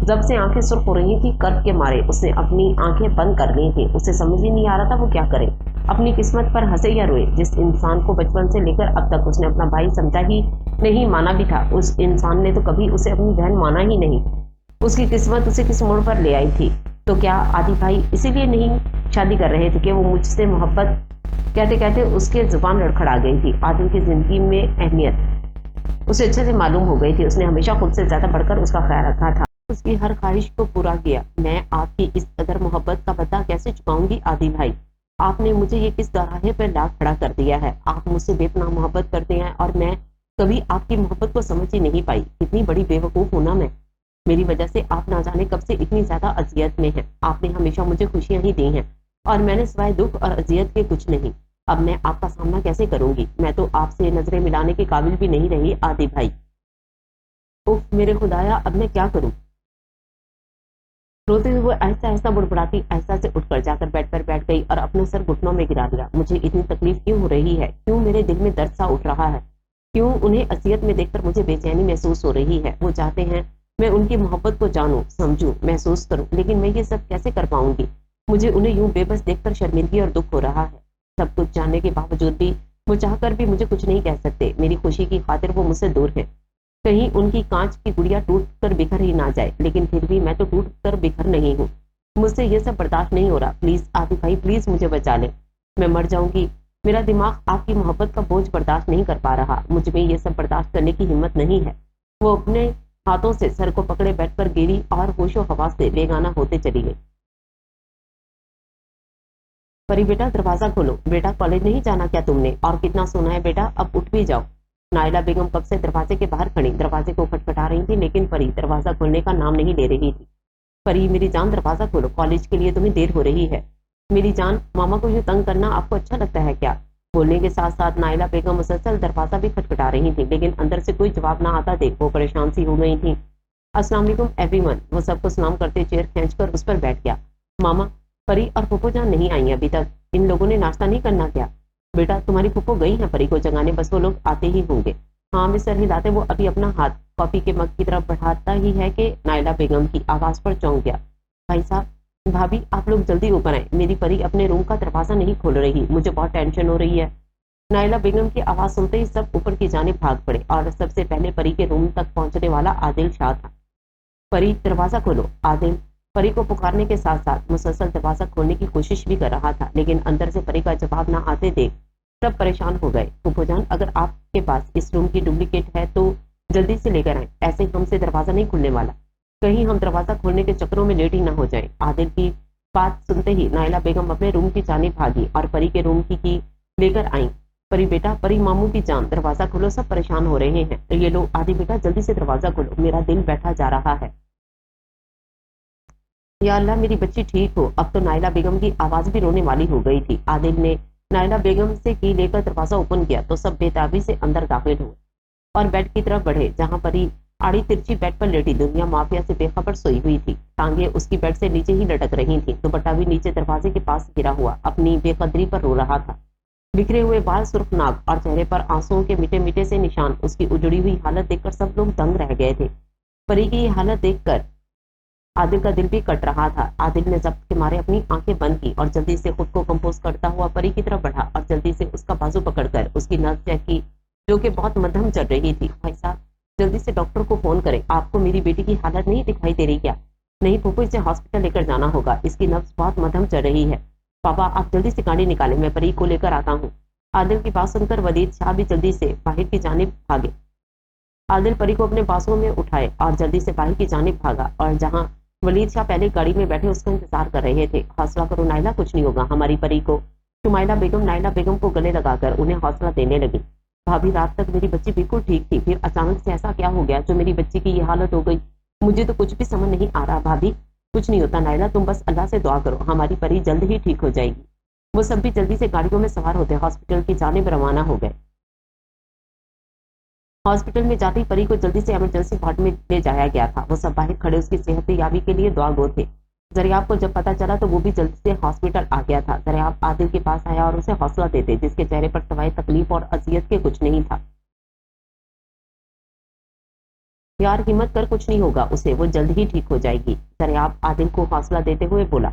जब से आंखें सुर्ख हो रही थी, कर्क के मारे उसने अपनी आंखें बंद कर ली थी। उसे समझ ही नहीं आ रहा था वो क्या करे, अपनी किस्मत पर हंसे या रोए। जिस इंसान को बचपन से लेकर अब तक उसने अपना भाई समझा ही नहीं, माना भी था, उस इंसान ने तो कभी उसे अपनी बहन माना ही नहीं। उसकी किस्मत उसे किस मोड़ पर ले आई थी। तो क्या आदि भाई इसीलिए नहीं शादी कर रहे थे कि वो मुझसे मोहब्बत कहते कहते उसके जुबान लड़खड़ा गई थी। आदिल की जिंदगी में अहमियत उसे अच्छे से मालूम हो गई थी। उसने हमेशा खुद से ज्यादा बढ़कर उसका ख्याल रखा था, उसकी हर ख्वाहिश को पूरा किया। मैं आपकी इस कदर मोहब्बत का बदला कैसे चुकाऊंगी आदि भाई। आपने मुझे ये किस दौराहे पर ला खड़ा कर दिया है। आप मुझसे बेपनाह मोहब्बत करते हैं और मैं कभी आपकी मोहब्बत को समझ ही नहीं पाई। कितनी बड़ी बेवकूफ हूं ना मैं। मेरी वजह से आप ना जाने कब से इतनी ज्यादा अजियत में हैं। आपने हमेशा मुझे खुशियां ही दी हैं और मैंने सिवाय दुख और अजियत के कुछ नहीं। अब मैं आपका सामना कैसे करूंगी। मैं तो आपसे नजरें मिलाने के काबिल भी नहीं रही आदि भाई। उफ मेरे खुदाया, अब मैं क्या करूं। रोते हुए ऐसा ऐसा बुड़बुड़ाती ऐसा से उठकर जाकर बेड पर बैठ गई और अपना सर घुटनों में गिरा दिया। मुझे इतनी तकलीफ क्यों हो रही है, क्यों मेरे दिल में दर्द सा उठ रहा है, क्यों उन्हें असियत में देखकर मुझे बेचैनी महसूस हो रही है। वो चाहते हैं मैं उनकी मोहब्बत को जानूं, समझूं, महसूस करूं, लेकिन मैं ये सब कैसे कर पाऊंगी। मुझे उन्हें यूं बेबस देखकर शर्मिंदगी और दुख हो रहा है। सब कुछ जानने के बावजूद भी वो चाहकर भी मुझे कुछ नहीं कह सकते। मेरी खुशी की खातिर वो मुझसे दूर है। कहीं उनकी कांच की गुड़िया टूट कर बिखर ही ना जाए, लेकिन फिर भी मैं तो टूट कर बिखर नहीं हूँ। मुझसे ये सब बर्दाश्त नहीं हो रहा। प्लीज आदि भाई, प्लीज मुझे बचा ले, मैं मर जाऊंगी। मेरा दिमाग आपकी मोहब्बत का बोझ बर्दाश्त नहीं कर पा रहा। मुझ में ये सब बर्दाश्त करने की हिम्मत नहीं है। वो अपने हाथों से सर को पकड़े बैठ पर गिरी और होशो हवास से बेगाना होते चली गई। परी बेटा दरवाजा खोलो। बेटा कॉलेज नहीं जाना क्या तुमने, और कितना सोना है बेटा, अब उठ भी जाओ। नायला बेगम कब से दरवाजे के बाहर खड़ी दरवाजे को खटखटा रही थी, लेकिन परी दरवाजा खोलने का नाम नहीं ले रही थी। परी मेरी जान दरवाजा खोलो, कॉलेज के लिए तुम्हें देर हो रही है। मेरी जान, मामा को यूं तंग करना आपको अच्छा लगता है क्या। बोलने के साथ साथ नायला बेगम मुसलसल दरवाजा भी खटखटा रही थी, लेकिन अंदर से कोई जवाब ना आता देख वो परेशान सी हो गई थी। अस्सलाम वालेकुम एवरीवन। वो सबको सलाम करते चेयर खींचकर उस पर बैठ गया। मामा, परी और फूफो जान नहीं आई अभी तक। इन लोगों ने नाश्ता नहीं करना क्या? बेटा, तुम्हारी फूफो गई है परी को जगाने, बस वो लोग आते ही होंगे। हाँ में सर हिलाते वो अभी अपना हाथ कॉफी के मग की तरफ बढ़ाता ही है कि नायला बेगम की आवाज पर चौंक गया। भाई साहब, भाभी, आप लोग जल्दी ऊपर आए। मेरी परी अपने रूम का दरवाजा नहीं खोल रही, मुझे बहुत टेंशन हो रही है। नायला बेगम की आवाज सुनते ही सब ऊपर की जानिब भाग पड़े और सबसे पहले परी के रूम तक पहुंचने वाला आदिल शाह था। परी, दरवाजा खोलो। आदिल परी को पुकारने के साथ साथ मुसलसल दरवाजा खोलने की कोशिश भी कर रहा था, लेकिन अंदर से परी का जवाब ना आते देख सब परेशान हो गए। फूफोजान, अगर आपके पास इस रूम की डुप्लीकेट है तो जल्दी से लेकर आए, ऐसे हमसे दरवाजा नहीं खुलने वाला। कहीं हम दरवाजा खोलने के चक्करों में लेट ही ना हो जाए। आदिल की बात सुनते ही नायला बेगम अपने रूम की जानिब भागी और परी के रूम की लेकर आई। परी बेटा, परी मामू की जान, दरवाजा खोलो, सब परेशान हो रहे हैं। तो ये लो आदि बेटा, जल्दी से दरवाजा खोलो, मेरा दिल बैठा जा रहा है। या अल्लाह, मेरी बच्ची ठीक हो। अब तो नायला बेगम की आवाज भी रोने वाली हो गई थी। आदिल ने नायला बेगम से की लेकर दरवाजा ओपन किया तो सब बेताबी से अंदर दाखिल हुए और बेड की तरफ बढ़े, जहां परी आड़ी तिरछी बेड पर लेटी दुनिया माफिया से बेखबर सोई हुई थी। टांगे उसकी बेड से नीचे ही लटक रही थी। दुपट्टा भी नीचे दरवाजे के पास गिरा हुआ अपनी बेकदरी पर रो रहा था। बिखरे हुए बाल, सुर्ख नाक और चेहरे पर आंसुओं के मीठे मीठे से निशान। उसकी उजड़ी हुई हालत देखकर सब लोग दंग रह गए थे। परी की हालत देखकर आदिल का दिल भी कट रहा था। आदिल ने जब्त के मारे अपनी आंखें बंद की और जल्दी से खुद को कंपोज करता हुआ परी की तरफ बढ़ा और जल्दी से उसका बाजू पकड़कर उसकी नस चेक की, जो कि बहुत मध्यम चल रही थी। भाई साहब, जल्दी से डॉक्टर को फोन करें। आपको मेरी बेटी की हालत नहीं दिखाई दे रही क्या? नहीं फूफू, इसे हॉस्पिटल लेकर जाना होगा, इसकी नब्ज बहुत मध्यम चल रही है। पापा, आप जल्दी से गाड़ी निकालें, मैं परी को लेकर आता हूँ। आदिल की बात सुनकर वलीद शाह भी जल्दी से बाहर की जानिब भागे। आदिल परी को अपने बाजुओं में उठाए और जल्दी से बाहर की जानिब भागा और जहां वलीद शाह पहले गाड़ी में बैठे उसका इंतजार कर रहे थे। हौसला करो नायला, कुछ नहीं होगा हमारी परी को। शुमाइला बेगम नायला बेगम को गले लगाकर उन्हें हौसला देने लगी। भाभी, रात तक मेरी बच्ची बिल्कुल ठीक थी, फिर अचानक से ऐसा क्या हो गया जो मेरी बच्ची की ये हालत हो गई? मुझे तो कुछ भी समझ नहीं आ रहा। भाभी, कुछ नहीं होता नायला, तुम बस अल्लाह से दुआ करो, हमारी परी जल्द ही ठीक हो जाएगी। वो सब भी जल्दी से गाड़ियों में सवार होते हॉस्पिटल की जानिब रवाना हो गए। हॉस्पिटल में जाते ही परी को जल्दी से इमरजेंसी वार्ड में ले जाया गया था। वो सब बाहर खड़े उसकी सेहत याबी के लिए दुआ गो थे। जरियाब को जब पता चला तो वो भी जल्दी से हॉस्पिटल आ गया था। जरियाब आदिल के पास आया और उसे हौसला देते, जिसके चेहरे पर सवाए तकलीफ और अजियत के कुछ नहीं था। यार हिम्मत कर, कुछ नहीं होगा उसे, वो जल्द ही ठीक हो जाएगी। जरियाब आदिल को हौसला देते हुए बोला।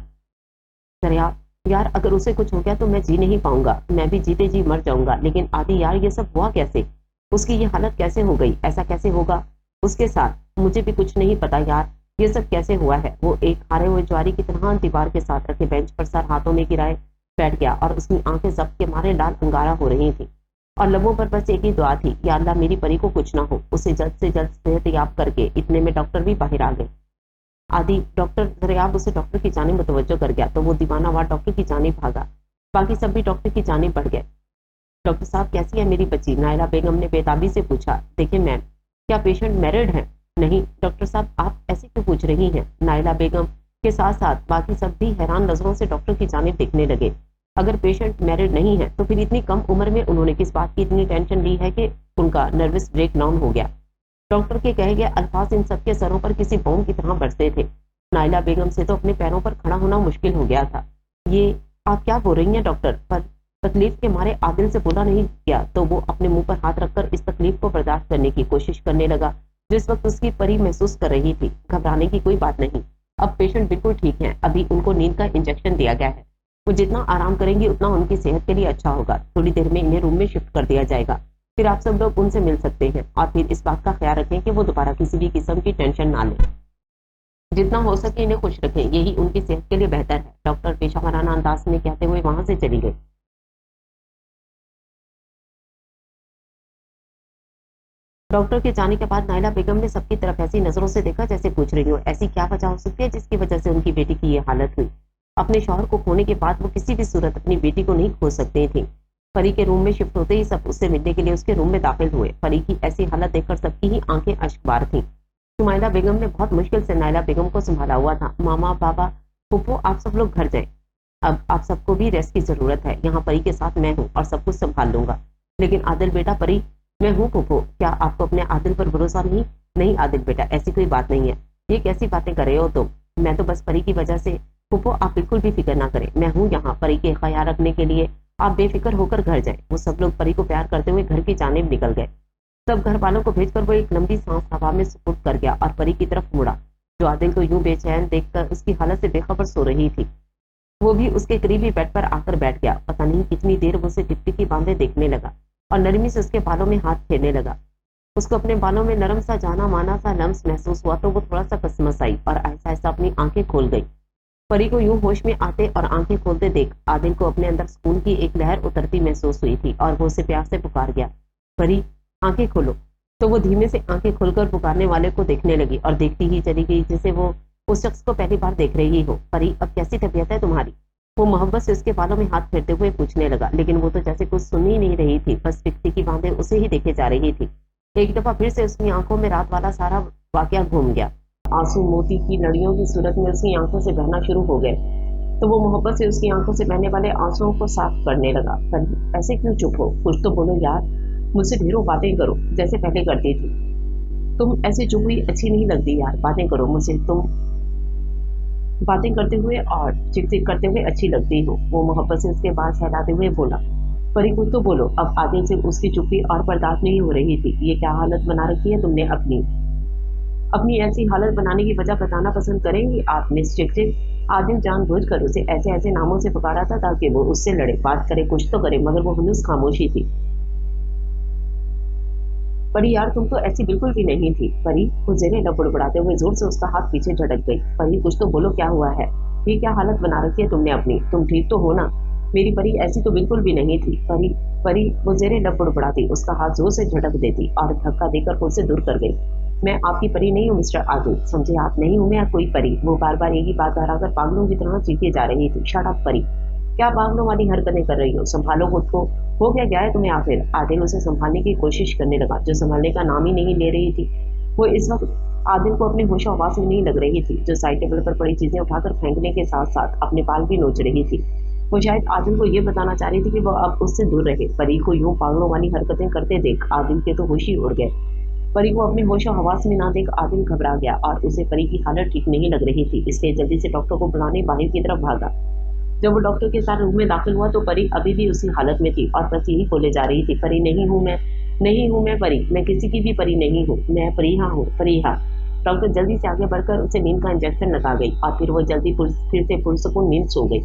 जरियाब, यार अगर उसे कुछ हो गया तो मैं जी नहीं पाऊंगा, मैं भी जीते जी मर जाऊंगा। लेकिन आदि यार, ये सब हुआ कैसे? उसकी ये हालत कैसे हो गई? ऐसा कैसे होगा उसके साथ? मुझे भी कुछ नहीं पता यार, ये सब कैसे हुआ है? वो एक हारे हुए ज्वारी की तरह दीवार के साथ रखे बेंच पर सर हाथों में गिराए बैठ गया और उसकी आंखें जब्त के मारे लाल अंगारा हो रही थी और लबों पर बस एक ही दुआ थी, या अल्लाह मेरी परी को कुछ ना हो, उसे जल्द से जल्द सेहतयाब करके। इतने में डॉक्टर भी बाहर आ गए। आदि, डॉक्टर। जरियाब उसे डॉक्टर की जानिब मुतवज्जो कर गया तो वो दीवानावार डॉक्टर की जानिब भागा। बाकी सब भी डॉक्टर की जानिब बढ़ गए। डॉक्टर साहब, कैसी है मेरी बच्ची? नायला बेगम ने बेताबी से पूछा। देखिए मैम, क्या पेशेंट मैरिड है? नहीं। डॉक्टर साहब, आप ऐसे क्यों पूछ रही हैं? नायला बेगम के साथ साथ बाकी सब भी हैरान नजरों से डॉक्टर की जानिब देखने लगे। अगर पेशेंट मैरिड नहीं है तो फिर इतनी कम उम्र में उन्होंने किस बात की इतनी टेंशन ली है कि उनका नर्वस ब्रेकडाउन हो गया? डॉक्टर के कहे गए अल्फाज इन सबके सरों पर किसी बॉम्ब की तरह बरसते थे। नायला बेगम से तो अपने पैरों पर खड़ा होना मुश्किल हो गया था। ये आप क्या बोल रही हैं डॉक्टर? पर तकलीफ के मारे आदिल से बोला नहीं गया तो वो अपने मुंह पर हाथ रखकर इस तकलीफ को बर्दाश्त करने की कोशिश करने लगा जो इस वक्त उसकी परी महसूस कर रही थी। घबराने की कोई बात नहीं, अब पेशेंट बिल्कुल ठीक है, अभी उनको नींद का इंजेक्शन दिया गया है। वो जितना आराम करेंगी उतना उनकी सेहत के लिए अच्छा होगा। थोड़ी देर में इन्हें रूम में शिफ्ट कर दिया जाएगा, फिर आप सब लोग उनसे मिल सकते हैं और फिर इस बात का ख्याल रखें कि वो दोबारा किसी भी किस्म की टेंशन ना लें। जितना हो सके इन्हें खुश रखें, यही उनकी सेहत के लिए बेहतर है। डॉक्टर पेशावराना अंदाज में कहते हुए वहां से चली गई। डॉक्टर के जाने के बाद नायला बेगम ने सबकी तरफ ऐसी नजरों से देखा जैसे पूछ रही हो, ऐसी क्या वजह हो सकती है जिसकी वजह से उनकी बेटी की ये हालत हुई? अपने शौहर को खोने के बाद वो किसी भी सूरत अपनी बेटी को नहीं खो सकती थी। परी के रूम में शिफ्ट होते ही सब उससे मिलने के लिए उसके रूम में दाखिल हुए। परी की ऐसी हालत देखकर सबकी ही आंखें अश्कबार थी। शुमाइला बेगम ने बहुत मुश्किल से नायला बेगम को संभाला हुआ था। मामा, बाबा, फूफो, आप सब लोग घर जाएं। अब आप सबको भी रेस्ट की जरूरत है। यहाँ परी के साथ मैं हूँ और सब कुछ संभाल लूंगा। लेकिन आदिल बेटा, परी मैं हूँ फूफो, क्या आपको अपने आदिल पर भरोसा नहीं? नहीं आदिल बेटा, ऐसी कोई बात नहीं है। ये कैसी बातें कर रहे हो तुम? मैं तो बस परी की वजह से। फूफो आप बिल्कुल भी फिक्र ना करें, मैं हूँ यहाँ परी के ख्याल रखने के लिए। आप बेफिक्र होकर घर जाएं। वो सब लोग परी को प्यार करते हुए घर की जानिब निकल गए। सब घर वालों को भेजकर वो एक लंबी सांस हवा में सुपुर्द कर गया और परी की तरफ मुड़ा, जो आदिल को यूं बेचैन देखकर उसकी हालत से बेखबर सो रही थी। वो भी उसके करीबी बेड पर आकर बैठ गया। पता नहीं कितनी देर वो उसे टिकटिकी बांधे देखने लगा और नरमी से उसके बालों में हाथ फेरने लगा। उसको अपने बालों में नरम सा जाना माना सा लम्स महसूस हुआ तो वो थोड़ा सा कसमस आई और ऐसा ऐसा अपनी आंखें खोल गई। परी को यूं होश में आते और आंखें खोलते देख आदिल को अपने अंदर सुकून की एक लहर उतरती महसूस हुई थी और वो उसे प्यार से पुकार गया, परी आंखें खोलो। तो वो धीमे से आंखें खोलकर पुकारने वाले को देखने लगी और देखती ही चली गई जैसे वो उस शख्स को पहली बार देख रही हो। परी अब कैसी तबीयत है तुम्हारी? वो मोहब्बत से उसके बालों में हाथ फेरते हुए पूछने लगा, लेकिन वो तो जैसे कुछ सुन ही नहीं रही थी, बस टिकटिकी बांधे उसे ही देखे जा रही थी। एक दफा फिर से उसकी आंखों में रात वाला सारा वाकया घूम गया। आंसू मोती की लड़ियों की सूरत में उसकी आंखों से बहना शुरू हो गए, तो वो मोहब्बत से उसकी आंखों से बहने वाले आंसुओं को साफ करने लगा। पर ऐसे क्यों चुप हो? कुछ तो बोलो यार, मुझसे ढेरों बातें करो जैसे पहले करती थी। तुम ऐसे चुप हुई अच्छी नहीं लगती यार, बातें करो मुझसे। तुम बातें करते हुए और चिक चिक करते हुए अच्छी लगती हो। वो मोहब्बत से उसके बाल सहलाते हुए बोला, परी कुछ तो बोलो। अब आदिल से उसकी चुप्पी और बर्दाश्त नहीं हो रही थी। ये क्या हालत बना रखी है तुमने अपनी? अपनी ऐसी हालत बनाने की वजह बताना पसंद करेंगी आप मिस चिक चिक? आदिल जानबूझकर उसे ऐसे ऐसे नामों से पुकारा था ताकि वो उससे लड़े, बात करे, कुछ तो करे, मगर वो हनुस खामोशी थी। परी यार तुम तो ऐसी बिल्कुल भी नहीं थी। परी वो जेरे लब बुड़बुड़ाते हुए जोर से उसका हाथ पीछे झटक गई। परी कुछ तो बोलो, क्या हुआ है? ये क्या हालत बना रखी है तुमने अपनी? तुम ठीक तो हो ना? मेरी परी ऐसी तो बिल्कुल भी नहीं थी। परी परी वो जेरे लब बुड़बुड़ाती उसका हाथ जोर से झटक देती और धक्का देकर उससे दूर कर गई। मैं आपकी परी नहीं हूँ मिस्टर आदिल, समझे आप? नहीं हूँ मैं कोई परी। वो बार बार एक ही बात दोहराकर पागलों की तरह चीखे जा रही थी। शट अप परी, क्या पागलों वाली हरकतें कर रही हो? संभालो खुद को। हो क्या है तुम्हें आखिर? आदिल उसे संभालने की कोशिश करने लगा, जो संभालने का नाम ही नहीं ले रही थी। वो इस वक्त आदिल को अपने होशो आवाज में नहीं लग रही थी, जो साइड टेबल पर पड़ी चीजें उठाकर फेंकने के साथ साथ अपने बाल भी नोच रही थी। वो शायद आदिल को ये बताना चाह रही थी कि वो अब उससे दूर रहे। परी को यूं पागलों वाली हरकतें करते देख आदिल के तो होश ही उड़ गए। परी को अपने होशो हवास में ना देख आदिल घबरा गया और उसे परी की हालत ठीक नहीं लग रही थी, इसलिए जल्दी से डॉक्टर को बुलाने बाहर की तरफ भागा। जब वो डॉक्टर के साथ रूम में दाखिल हुआ तो परी अभी भी उसी हालत में थी और बस यही बोले जा रही थी, परी नहीं हूँ मैं, नहीं हूँ मैं परी, मैं किसी की भी परी नहीं हूँ, मैं परिहा हूँ, परिहा। डॉक्टर जल्दी से आगे बढ़कर उसे नींद का इंजेक्शन लगा गई और फिर वो जल्दी फिर से पुरसुकून नींद सो गई।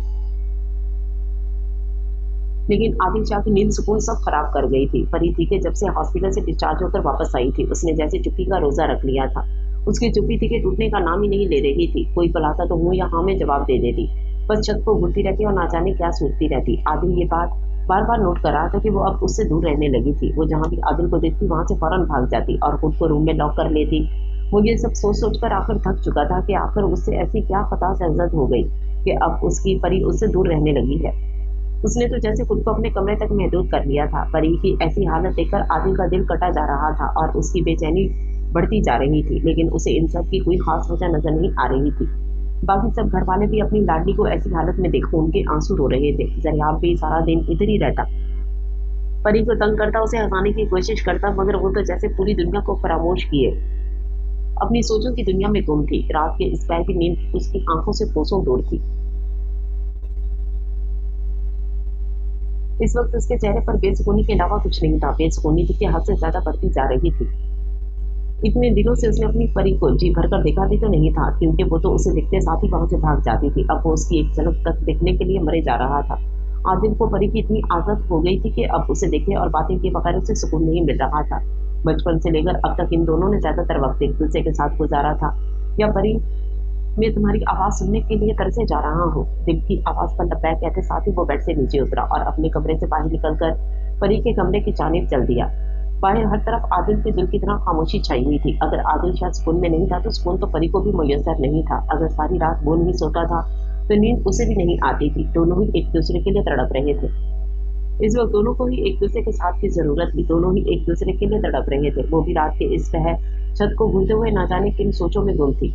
लेकिन आदिल शाह की नींद सुकून सब खराब कर गई थी। परी थी कि जब से हॉस्पिटल से डिस्चार्ज होकर वापस आई थी, उसने जैसे चुप्पी का रोजा रख लिया था। उसकी चुप्पी थी कि टूटने का नाम ही नहीं ले रही थी। कोई बुलाता तो हूँ या हाँ में जवाब दे देती, बस छत को घुटती रहती और ना जाने क्या सोचती रहती। आदिल ये बात बार बार नोट कर रहा था कि वो अब उससे दूर रहने लगी थी। वो जहाँ भी आदिल को देखती वहां से फौरन भाग जाती और खुद को रूम में लॉक कर लेती। वो ये सब सोच सोच कर आखिर थक चुका था कि आखिर उससे ऐसी क्या खता सहजत हो गई कि अब उसकी परी उससे दूर रहने लगी है। उसने तो जैसे खुद को अपने कमरे तक महदूद कर लिया था। परी की ऐसी हालत देखकर आदिल का दिल कटा जा रहा था और उसकी बेचैनी बढ़ती जा रही थी, लेकिन उसे इन सब की कोई खास वजह नजर नहीं आ रही थी। बाकी सब घर वाले भी अपनी लाडली को ऐसी हालत में देखो उनके आंसू रो रहे थे। जरियाब भी सारा दिन इधर ही रहता, परी को तंग करता, उसे हंसाने की कोशिश करता, मगर वो तो जैसे पूरी दुनिया को फरामोश किए अपनी सोचों की दुनिया में गुम थी। रात के इस पैर की नींद उसकी आंखों से कोसों दूर थी। इस वक्त उसके चेहरे पर बेसुकूनी के अलावा कुछ नहीं था। बेसुकूनी थी कि हद से ज्यादा बढ़ती जा रही थी। इतने दिनों से उसने अपनी परी को जी भरकर देखा भी तो नहीं था, क्योंकि वो तो उसे दिखते साथ ही वहां से भाग जाती थी। अब वो उसकी एक झलक तक देखने के लिए मरे जा रहा था। आदिल को परी की इतनी आदत हो गई थी कि अब उसे देखे और बातें के बगैर उसे सुकून नहीं मिल रहा था। बचपन से लेकर अब तक इन दोनों ने ज्यादातर वक्त एक दूसरे के साथ गुजारा था। या परी, मैं तुम्हारी आवाज सुनने के लिए तरसे जा रहा हूँ, दिल की आवाज पर लपैक कहते साथ ही वो बेड से नीचे उतरा और अपने कमरे से बाहर निकलकर परी के कमरे की जानिब चल दिया। बाहर हर तरफ आदिल के दिल की तरह खामोशी छाई हुई थी। अगर आदिल शायद सुकून में नहीं था तो सुकून तो परी को भी मुयस्सर नहीं था। अगर सारी रात वो नहीं सोता था तो नींद उसे भी नहीं आती थी। दोनों ही एक दूसरे के लिए तड़प रहे थे। इस वक्त दोनों को ही एक दूसरे के साथ की जरूरत थी। दोनों ही एक दूसरे के लिए तड़प रहे थे। वो भी रात के इस पहर छत को घूमते हुए ना जाने किन सोचों में गुम थी।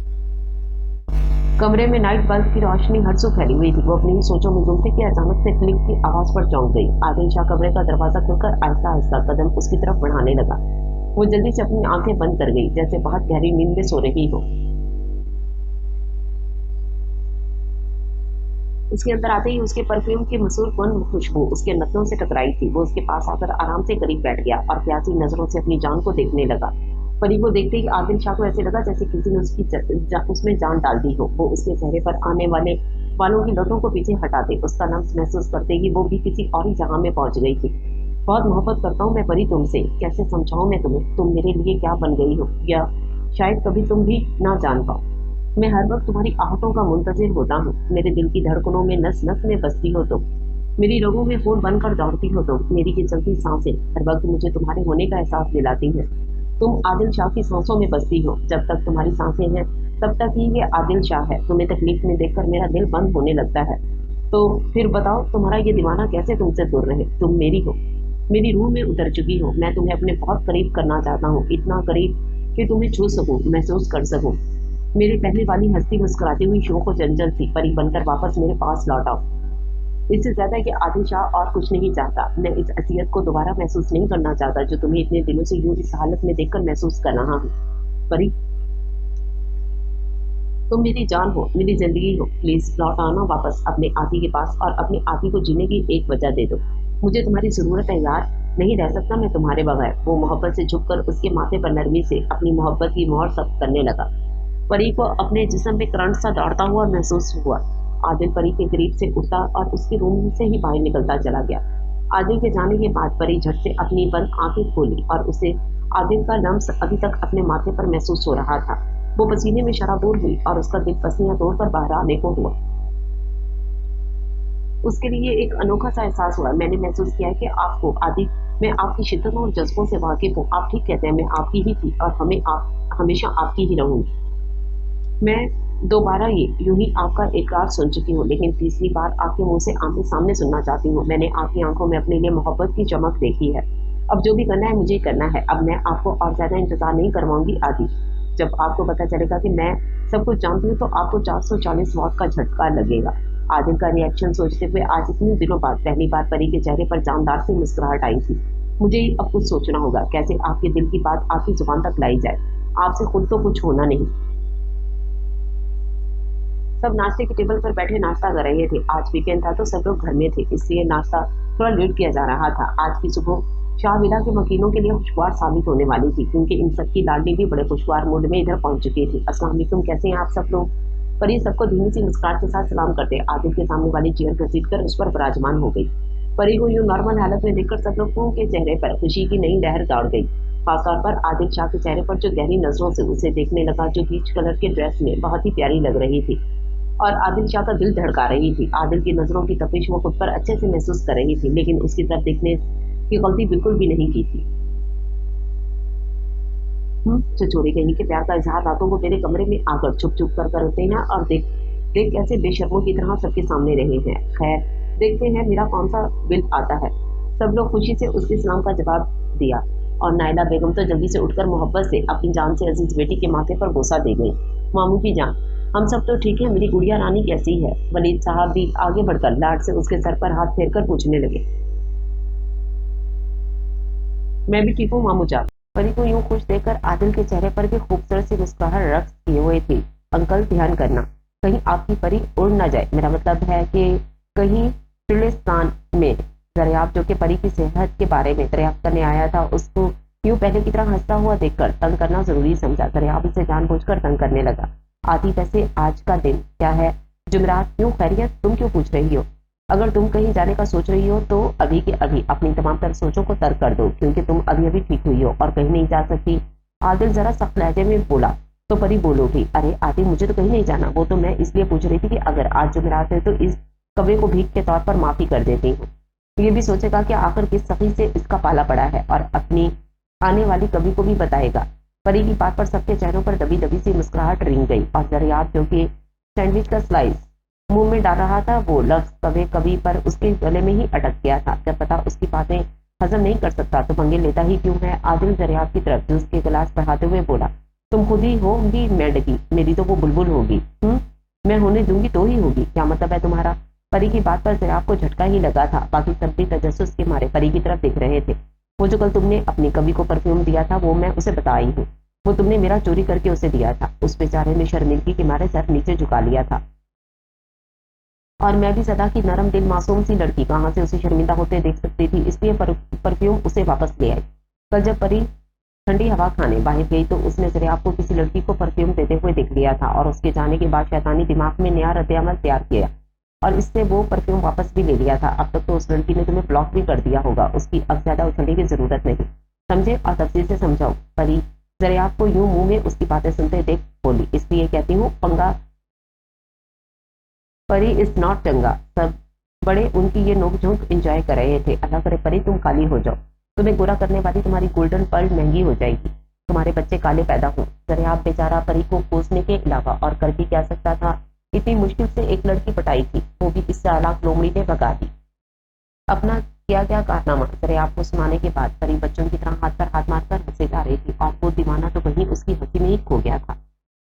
कमरे में नाइट बल्ब की रोशनी हरसू फैली हुई थी। वो अपनी ही सोचों में गुम थी कि अचानक से क्लिक की आवाज पर चौंक गई। आदिल शाह कमरे का दरवाजा खुलकर आहिस्ता आहिस्ता कदम उसकी तरफ बढ़ाने लगा। वो जल्दी से अपनी आंखें बंद कर गई, जैसे बहुत गहरी नींद में सो रही हो। उसके अंदर आते ही उसके परफ्यूम की मसूरपन खुशबू उसके नथनों से टकराई थी। वो उसके पास आकर आराम से करीब बैठ गया और प्यासी नजरों से अपनी जान को देखने लगा। परी को देखते ही आदिल शाह को ऐसे लगा जैसे किसी ने उसमें जान डाल दी हो। वो उसके चेहरे पर आने वाले बालों की लटों को पीछे हटा दे उसका लम्स महसूस करते ही वो भी किसी और ही जहां में पहुंच गई थी। बहुत मोहब्बत करता हूँ मैं परी तुमसे, कैसे समझाऊं मैं तुम्हें, तुम मेरे लिए क्या बन गई हो, या शायद कभी तुम भी ना जान पाओ। मैं हर वक्त तुम्हारी आहटों का मुंतजिर होता हूँ। मेरे दिल की धड़कनों में नस नस में बसती हो तुम, मेरी रगों में खून बनकर दौड़ती हो तुम। मेरी ये चलती सांसें हर वक्त मुझे तुम्हारे होने का एहसास दिलाती हैं। तुम आदिल शाह की सांसों में बसती हो। जब तक तुम्हारी सांसें हैं तब तक ही ये आदिल शाह है। तुम्हें तकलीफ में देखकर मेरा दिल बंद होने लगता है। तो फिर बताओ तुम्हारा ये दीवाना कैसे तुमसे दूर रहे। तुम मेरी हो, मेरी रूह में उतर चुकी हो। मैं तुम्हें अपने बहुत करीब करना चाहता हूँ, इतना करीब कि तुम्हें छू सकूं, महसूस कर सकूं। मेरी पहले वाली हंसती मुस्कुराती हुई शो को जंजल थी। परी बनकर वापस मेरे पास लौट आओ। इससे ज्यादा कि आदिल शाह और कुछ नहीं चाहता। मैं इस असियत को दोबारा महसूस नहीं करना चाहता जो तुम्हें इतने दिनों से यूं इस हालत में देखकर महसूस कर रहा हूँ। परी, तुम मेरी जान हो, मेरी जिंदगी हो। प्लीज लौट आना वापस अपने आदि के पास और अपने आदि को जीने की एक वजह दे दो। मुझे तुम्हारी जरूरत है यार, नहीं रह सकता मैं तुम्हारे बगैर। वो मोहब्बत से झुककर उसके माथे पर नरमी से अपनी मोहब्बत की मोहर सख्त करने लगा। परी को अपने जिस्म में करंट सा दौड़ता हुआ महसूस हुआ। आदिल परी के करीब से उठा और उसके रूम से ही बाहर निकलता चला गया। आदिल के जाने के बाद परी झट से अपनी बंद आंखें खोली और उसे आदिल का लम्स अभी तक अपने माथे पर महसूस हो रहा था। वो पसीने में शराबूर हुई और उसका दिल पसीना तोड़कर बाहर आने को हुआ। उसके लिए एक अनोखा सा एहसास हुआ। मैंने महसूस किया कि आपको आदि, मैं आपकी शिद्दतों और जज्बों से वाकिफ हूँ। आप ठीक कहते हैं, मैं आपकी ही थी और हमेशा आपकी ही रहूंगी। मैं दोबारा यूं ही आपका इकरार सुन चुकी हूँ, लेकिन तीसरी बार आपके मुंह से आमने सामने सुनना चाहती हूँ। मैंने आपकी आंखों में अपने लिए मोहब्बत की चमक देखी है। अब जो भी करना है मुझे करना है। अब मैं आपको और ज्यादा इंतजार नहीं करवाऊंगी आदि। जब आपको पता चलेगा कि मैं सब कुछ जानती हूँ तो आपको 440 वॉट का झटका लगेगा। आदिल का रिएक्शन सोचते हुए आज इतने दिनों बाद पहली बार परी के चेहरे पर जानदार सी मुस्कुराहट आई थी। मुझे अब कुछ सोचना होगा, कैसे आपके दिल की बात आपकी जुबान तक लाई जाए। आपसे खुद तो कुछ होना नहीं। सब नाश्ते की टेबल पर बैठे नाश्ता कर रहे थे। आज वीकेंड था तो सब लोग घर में थे, इसलिए नाश्ता थोड़ा लेट किया जा रहा था। आज की सुबह शाहविला के वकीलों के लिए खुशगवार साबित होने वाली थी, क्योंकि इन सबकी लाडली भी बड़े खुशगवार मूड में इधर पहुंच चुकी थी। अस्सलाम वालेकुम, कैसे हैं आप सब लोग। पर ये सबको धीमी सी मुस्कुराहट के साथ सलाम करते आदिल के सामने वाली चेयर घसीट कर उस पर विराजमान हो गई। परी को यूं नॉर्मल हालत में देखकर सब लोगों के चेहरे पर खुशी की नई लहर दौड़ गई। खासतौर पर आदिल शाह के चेहरे पर जो गहरी नजरों से उसे देखने लगा, जो पीच कलर के ड्रेस में बहुत ही प्यारी लग रही थी और आदिल शाह का दिल धड़का रही थी। आदिल की नजरों की तपिश वो खुद पर अच्छे से महसूस कर रही थी, लेकिन उसकी तरफ देखने की गलती बिल्कुल भी नहीं की थी। चचोरी कहीं के प्यार का इजहार रातों को तेरे कमरे में आकर छुप छुप कर करते हैं और देख देख कैसे बेशर्मों की तरह सबके सामने रहे हैं। खैर, देखते हैं मेरा कौन सा बिल आता है। सब लोग खुशी से उसके सलाम का जवाब दिया और नायला बेगम तो जल्दी से उठकर मोहब्बत से अपनी जान से अजीज बेटी के माथे पर बोसा दे गई। मामू की जान, हम सब तो ठीक है, मेरी गुड़िया रानी कैसी है। वलीद साहब भी आगे बढ़कर लाड से उसके सर पर हाथ फेरकर पूछने लगे। मैं भी ठीक हूँ मामू जान। परी को यूं खुश देखकर आदिल के चेहरे पर भी खूबसूरत सी मुस्कुराहट रक्स किए हुए थी। अंकल ध्यान करना, कहीं आपकी परी उड़ ना जाए। मेरा मतलब है कि कहीं फिलिस्तान में दरियाब, जो कि परी की सेहत के बारे में दरियाफ्त करने आया था, उसको यूं पहले की तरह हंसता हुआ देखकर तंग करना जरूरी समझा। दरियाब उसे जानबूझकर तंग करने लगा। आदि, वैसे आज का दिन क्या है? जुमेरात, क्यों खैरियत? तुम क्यों पूछ रही हो? अगर तुम कहीं जाने का सोच रही हो तो अभी के अभी अपनी तमाम तर सोचों को तर्क कर दो, क्योंकि तुम अभी अभी ठीक हुई हो और कहीं नहीं जा सकती। आदिल जरा सख्त लहजे में बोला तो परी बोल उठी, अरे आदि, मुझे तो कहीं नहीं जाना। वो तो मैं इसलिए पूछ रही थी कि अगर आज जुमेरात है तो इस कब्र को भीख के तौर पर माफी कर देती हूँ। ये भी सोचेगा कि आखिर किस सखी से इसका पाला पड़ा है और अपनी आने वाली कभी को भी बताएगा। परी की बात पर सबके चेहरों पर दबी दबी सी मुस्कुराहट रिंग गई और दरियाब, जो कि सैंडविच का स्लाइस मुंह में डाल रहा था, वो लफ्ज कभी कभी पर उसके गले में ही अटक गया था। जब पता उसकी बातें हजम नहीं कर सकता तो पंगे लेता ही क्यों है। आदिल दरियाब की तरफ जूस के गिलास बढ़ाते हुए बोला, तुम खुद ही होगी मेंढकी, मेरी तो वो बुलबुल होगी। मैं होने दूंगी तो ही होगी, क्या मतलब है तुम्हारा? परी की बात पर दरियाब को झटका ही लगा था। बाकी सब भी तजस्सुस के मारे परी की तरफ देख रहे थे। वो जो कल तुमने अपनी कवि को परफ्यूम दिया था वो मैं उसे बताई हूँ। वो तुमने मेरा चोरी करके उसे दिया था। उस बेचारे ने शर्मिंदगी के मारे सर नीचे झुका लिया था और मैं भी सदा की नरम दिल मासूम सी लड़की कहाँ से उसे शर्मिंदा होते देख सकती थी, इसलिए परफ्यूम उसे वापस ले आई। कल जब परी ठंडी हवा खाने बाहर गई तो उसने जरिया को किसी लड़की को परफ्यूम देते हुए देख लिया था और उसके जाने के बाद शैतानी दिमाग में नया रद्द-ए-अमल तैयार किया और इससे वो परफ्यूम वापस भी ले लिया था। अब तक तो उस लड़की ने तुम्हें ब्लॉक भी कर दिया होगा, उसकी अब ज्यादा उछलने की जरूरत नहीं। समझे और तफसील से समझाओ। परी जरिया को यूं मुंह में उसकी बातें सुनते देख बोली, इसलिए कहती हूँ पंगा परी इज नॉट चंगा। सब बड़े उनकी ये नोक-झोंक एंजॉय कर रहे थे। अल्लाह करे परी तुम काली हो जाओ, तुम्हें गोरा करने वाली तुम्हारी गोल्डन पर्ल महंगी हो जाएगी, तुम्हारे बच्चे काले पैदा हो। जरियाब बेचारा परी को कोसने के अलावा और कर भी क्या सकता था। इतनी मुश्किल से एक लड़की पटाई थी, वो भी इस चालाक लोमड़ी ने भगा दी। अपना किया गया कारनामा जरियाब को सुनाने के बाद परी बच्चों की तरह हाथ पर हाथ मारकर हंसे जा रही थी और वो दीवाना तो कहीं उसकी हंसी में ही खो गया था।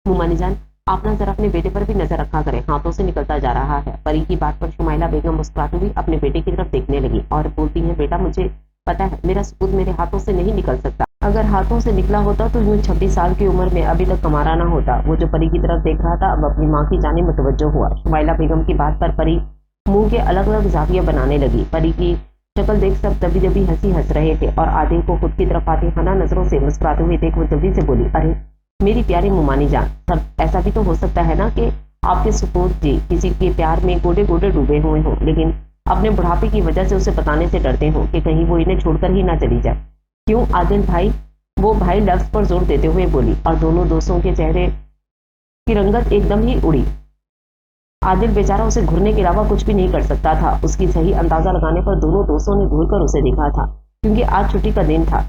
मुमानी जान आप ना जरा अपने बेटे पर भी नजर रखा करें, हाथों से निकलता जा रहा है। परी की बात पर शुमाइला बेगम मुस्कुराती हुई अपने बेटे की तरफ देखने लगी और बोलती है, बेटा मुझे पता है मेरा सबूत मेरे हाथों से नहीं निकल सकता। अगर हाथों से निकला होता तो यूं 26 साल की उम्र में अभी तक कमारा ना होता। वो जो परी की तरफ देख रहा था अब अपनी माँ की जाने मुतवज्जो हुआ। शुमाइला बेगम की बात पर परी मुंह के अलग अलग जाविये बनाने लगी। परी की शक्ल देख सब दबी दबी हंसी हंस रहे थे और आदिल को खुद की तरफ फातिहाना नजरों से मुस्कुराते हुए देख वो जल्दी से बोली, अरे मेरी प्यारी मुमानी जान, सब ऐसा भी तो हो सकता है ना कि आपके सुपूत जी किसी के प्यार में गोडे गोडे डूबे हुए हों, लेकिन अपने बुढ़ापे की वजह से उसे बताने से डरते हो कि कहीं वो इन्हें छोड़कर ही ना चली जाए। क्यों आदिल भाई? वो भाई लफ्ज पर जोर देते हुए बोली और दोनों दोस्तों के चेहरे की रंगत एकदम ही उड़ी। आदिल बेचारा उसे घूरने के अलावा कुछ भी नहीं कर सकता था। उसकी सही अंदाजा लगाने पर दोनों दोस्तों ने घूर कर उसे देखा था, क्योंकि आज छुट्टी का दिन था।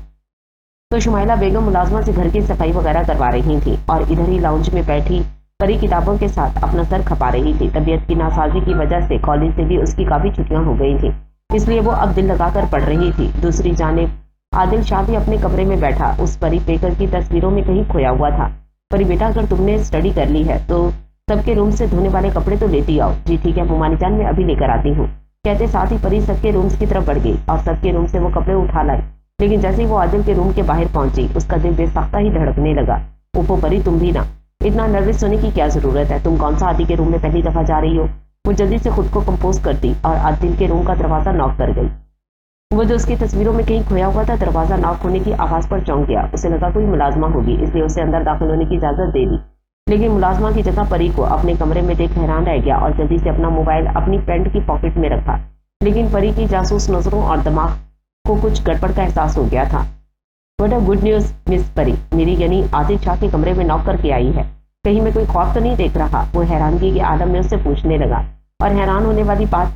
तो शुमाइला बेगम मुलाजमा से घर की सफाई वगैरह करवा रही थी और इधर ही लाउंज में बैठी परी किताबों के साथ अपना सर खपा रही थी। तबीयत की नासाजी की वजह से कॉलेज से भी उसकी काफी छुट्टियां हो गई थी, इसलिए वो अब दिल लगाकर पढ़ रही थी। दूसरी जानिब आदिल शाह भी अपने कमरे में बैठा उस परी बेकर की तस्वीरों में कहीं खोया हुआ था। परी बेटा अगर तुमने स्टडी कर ली है तो सबके रूम से धोने वाले कपड़े तो लेती आओ। जी ठीक है मुमानी जान, मैं अभी लेकर आती हूँ। कहते साथ ही परी सबके रूम्स की तरफ बढ़ गई और सबके रूम से वो कपड़े उठा लाई। लेकिन जैसे ही वो आदिल के रूम के बाहर पहुंची उसका दिल बेसाख्ता ही धड़कने लगा। ओपो परी तुम भी ना, इतना नर्वस होने की क्या जरूरत है? तुम कौन सा आदि के रूम में पहली दफा जा रही हो? वो जल्दी से खुद को कंपोज कर दी और आदिल के रूम का दरवाजा नॉक कर गई। वो जो उसकी तस्वीरों में कहीं खोया हुआ था दरवाजा नॉक होने की आवाज पर चौंक गया। उसे लगा कोई मुलाजमा होगी, इसलिए उसे अंदर दाखिल होने की इजाजत दे दी। लेकिन मुलाजमा की जगह परी को अपने कमरे में देख हैरान रह गया और जल्दी से अपना मोबाइल अपनी पैंट की पॉकेट में रखा। लेकिन परी की जासूस नजरों और दिमाग को कुछ गड़बड़ का एहसास हो गया था। What a good news miss परी, मेरी यानी आदिल शाह के कमरे में नॉक करके आई है, कहीं मैं कोई ख्वाब तो नहीं देख रहा? वो हैरानगी के आलम में उससे पूछने लगा। और हैरान होने वाली बात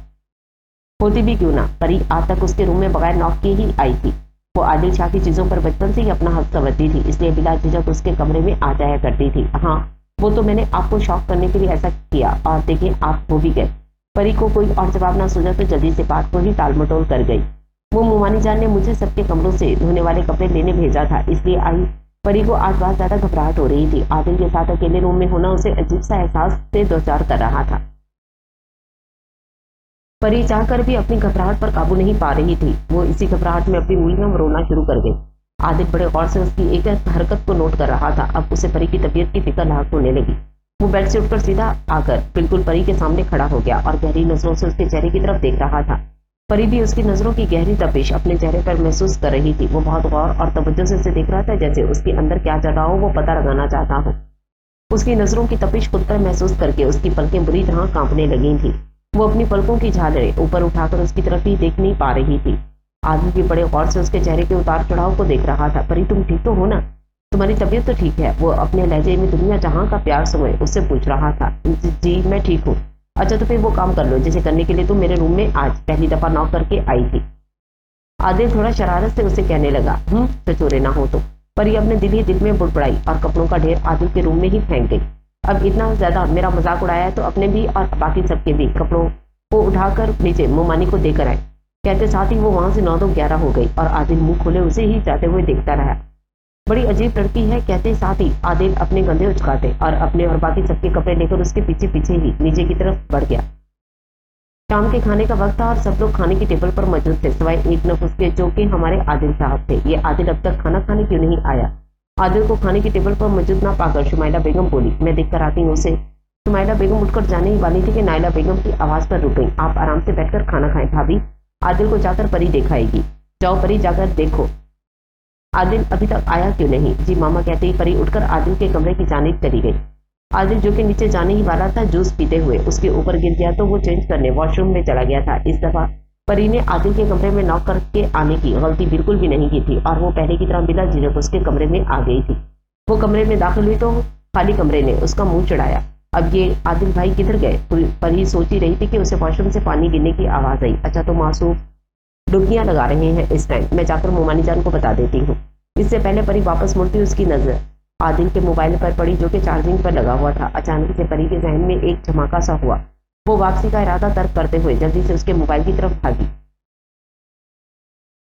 होती भी क्यों ना, परी आज तक उसके रूम में बगैर नॉक किए ही आई थी। वो आदिल शाह की चीजों पर बचपन से ही अपना हक समझती थी, इसलिए बिला झिझक उसके कमरे में आ जाया करती थी। हाँ वो तो मैंने आपको शॉक करने के लिए ऐसा किया और देखिए आप हो भी गए। परी को कोई और जवाब ना सूझा तो जल्दी से बात को ही टालमटोल कर गई। वो मुमानी जान ने मुझे सबके कमरों से धोने वाले कपड़े लेने भेजा था, इसलिए आई। परी को आज बहुत ज्यादा घबराहट हो रही थी। आदिल के साथ अकेले रूम में होना उसे अजीब सा एहसास से दो चार कर रहा था। परी चाहकर भी अपनी घबराहट पर काबू नहीं पा रही थी। वो इसी घबराहट में अपनी उंगलियां मरोड़ना शुरू कर गई। आदिल बड़े गौर से उसकी एक हरकत को नोट कर रहा था। अब उसे परी की तबीयत की फिक्र लाक होने लगी। वो बेड से उठकर सीधा आकर बिल्कुल परी के सामने खड़ा हो गया और गहरी नजरों से उसके चेहरे की तरफ देख रहा था। परी भी उसकी नजरों की गहरी तपिश अपने चेहरे पर महसूस कर रही थी। वो बहुत गौर और तवज्जो से उसे देख रहा था, जैसे उसके अंदर क्या चल रहा हो वो पता लगाना चाहता हो। उसकी नजरों की तपिश खुद पर महसूस करके उसकी पलकें बुरी तरह कांपने लगी थी। वो अपनी पलकों की झालरें ऊपर उठाकर उसकी तरफ ही देख नहीं पा रही थी। आदिल भी बड़े गौर से उसके चेहरे के उतार चढ़ाव को देख रहा था। परी तुम ठीक तो हो ना? तुम्हारी तबीयत तो ठीक है? वो अपने लहजे में दुनिया जहां का प्यार समझे उससे पूछ रहा था। जी मैं ठीक हूँ। अच्छा तो फिर वो काम कर लो जिसे करने के लिए तुम मेरे रूम में आज पहली दफा नॉक करके आई थी। आदिल थोड़ा शरारत से उसे कहने लगा। चचोरे ना हो तो। परी अपने दिल ही दिल में बुड़बुड़ाई और कपड़ों का ढेर आदिल के रूम में ही फेंक गई। अब इतना ज्यादा मेरा मजाक उड़ाया है तो अपने भी और बाकी सबके भी कपड़ों को उठाकर नीचे मुमानी को देकर आए। कहते साथ ही वो वहां से 9-11 हो गई और आदिल मुंह खोले उसे ही जाते हुए देखता रहा। बड़ी अजीब लड़की है, कहते साथ ही आदिल अपने कंधे उचकाते और अपने और बाकी सबके कपड़े लेकर उसके पीछे पीछे ही नीचे की तरफ बढ़ गया। शाम के खाने का वक्त था और सब लोग खाने की टेबल पर मौजूद थे, सिवाय एक नफ उसके, जो कि हमारे आदिल साहब थे। ये आदिल अब तक खाना खाने क्यों नहीं आया? आदिल को खाने की टेबल पर मौजूद ना पाकर शुमाइला बेगम बोली, मैं देख कर आती हूँ उसे। शुमाइला बेगम उठकर जाने ही वाली थी कि नाइला बेगम की आवाज पर रुक गई। आप आराम से बैठकर खाना खाएं भाभी, आदिल को जाकर परी दिखाएगी। जाओ परी, जाकर देखो आदिल अभी तक आया क्यों नहीं। जी मामा, कहते ही परी उठकर आदिल के कमरे की जानिब चली गई। आदिल, जो कि नीचे जाने ही वाला था, जूस पीते हुए उसके ऊपर गिर गया तो वो चेंज करने वॉशरूम में चला गया था। इस दफा परी ने आदिल के कमरे में नॉक करके आने की गलती बिल्कुल भी नहीं की थी और वो पहले की तरह बिना झिझक उसके कमरे में आ गई थी। वो कमरे में दाखिल हुई तो खाली कमरे ने उसका मुंह चढ़ाया। अब ये आदिल भाई किधर गए? परी सोच ही रही थी कि उसे वॉशरूम से पानी गिरने की आवाज आई। अच्छा, तो मासूम डुबकियां लगा रहे हैं इस टाइम, मैं जाकर मोमानी जान को बता देती हूँ। इससे पहले परी वापस मुड़ती उसकी नजर आदिल के मोबाइल पर पड़ी, जो कि चार्जिंग पर लगा हुआ था। अचानक से परी के जहन में एक धमाका सा हुआ। वो वापसी का इरादा तर्क करते हुए जल्दी से उसके मोबाइल की तरफ भागी,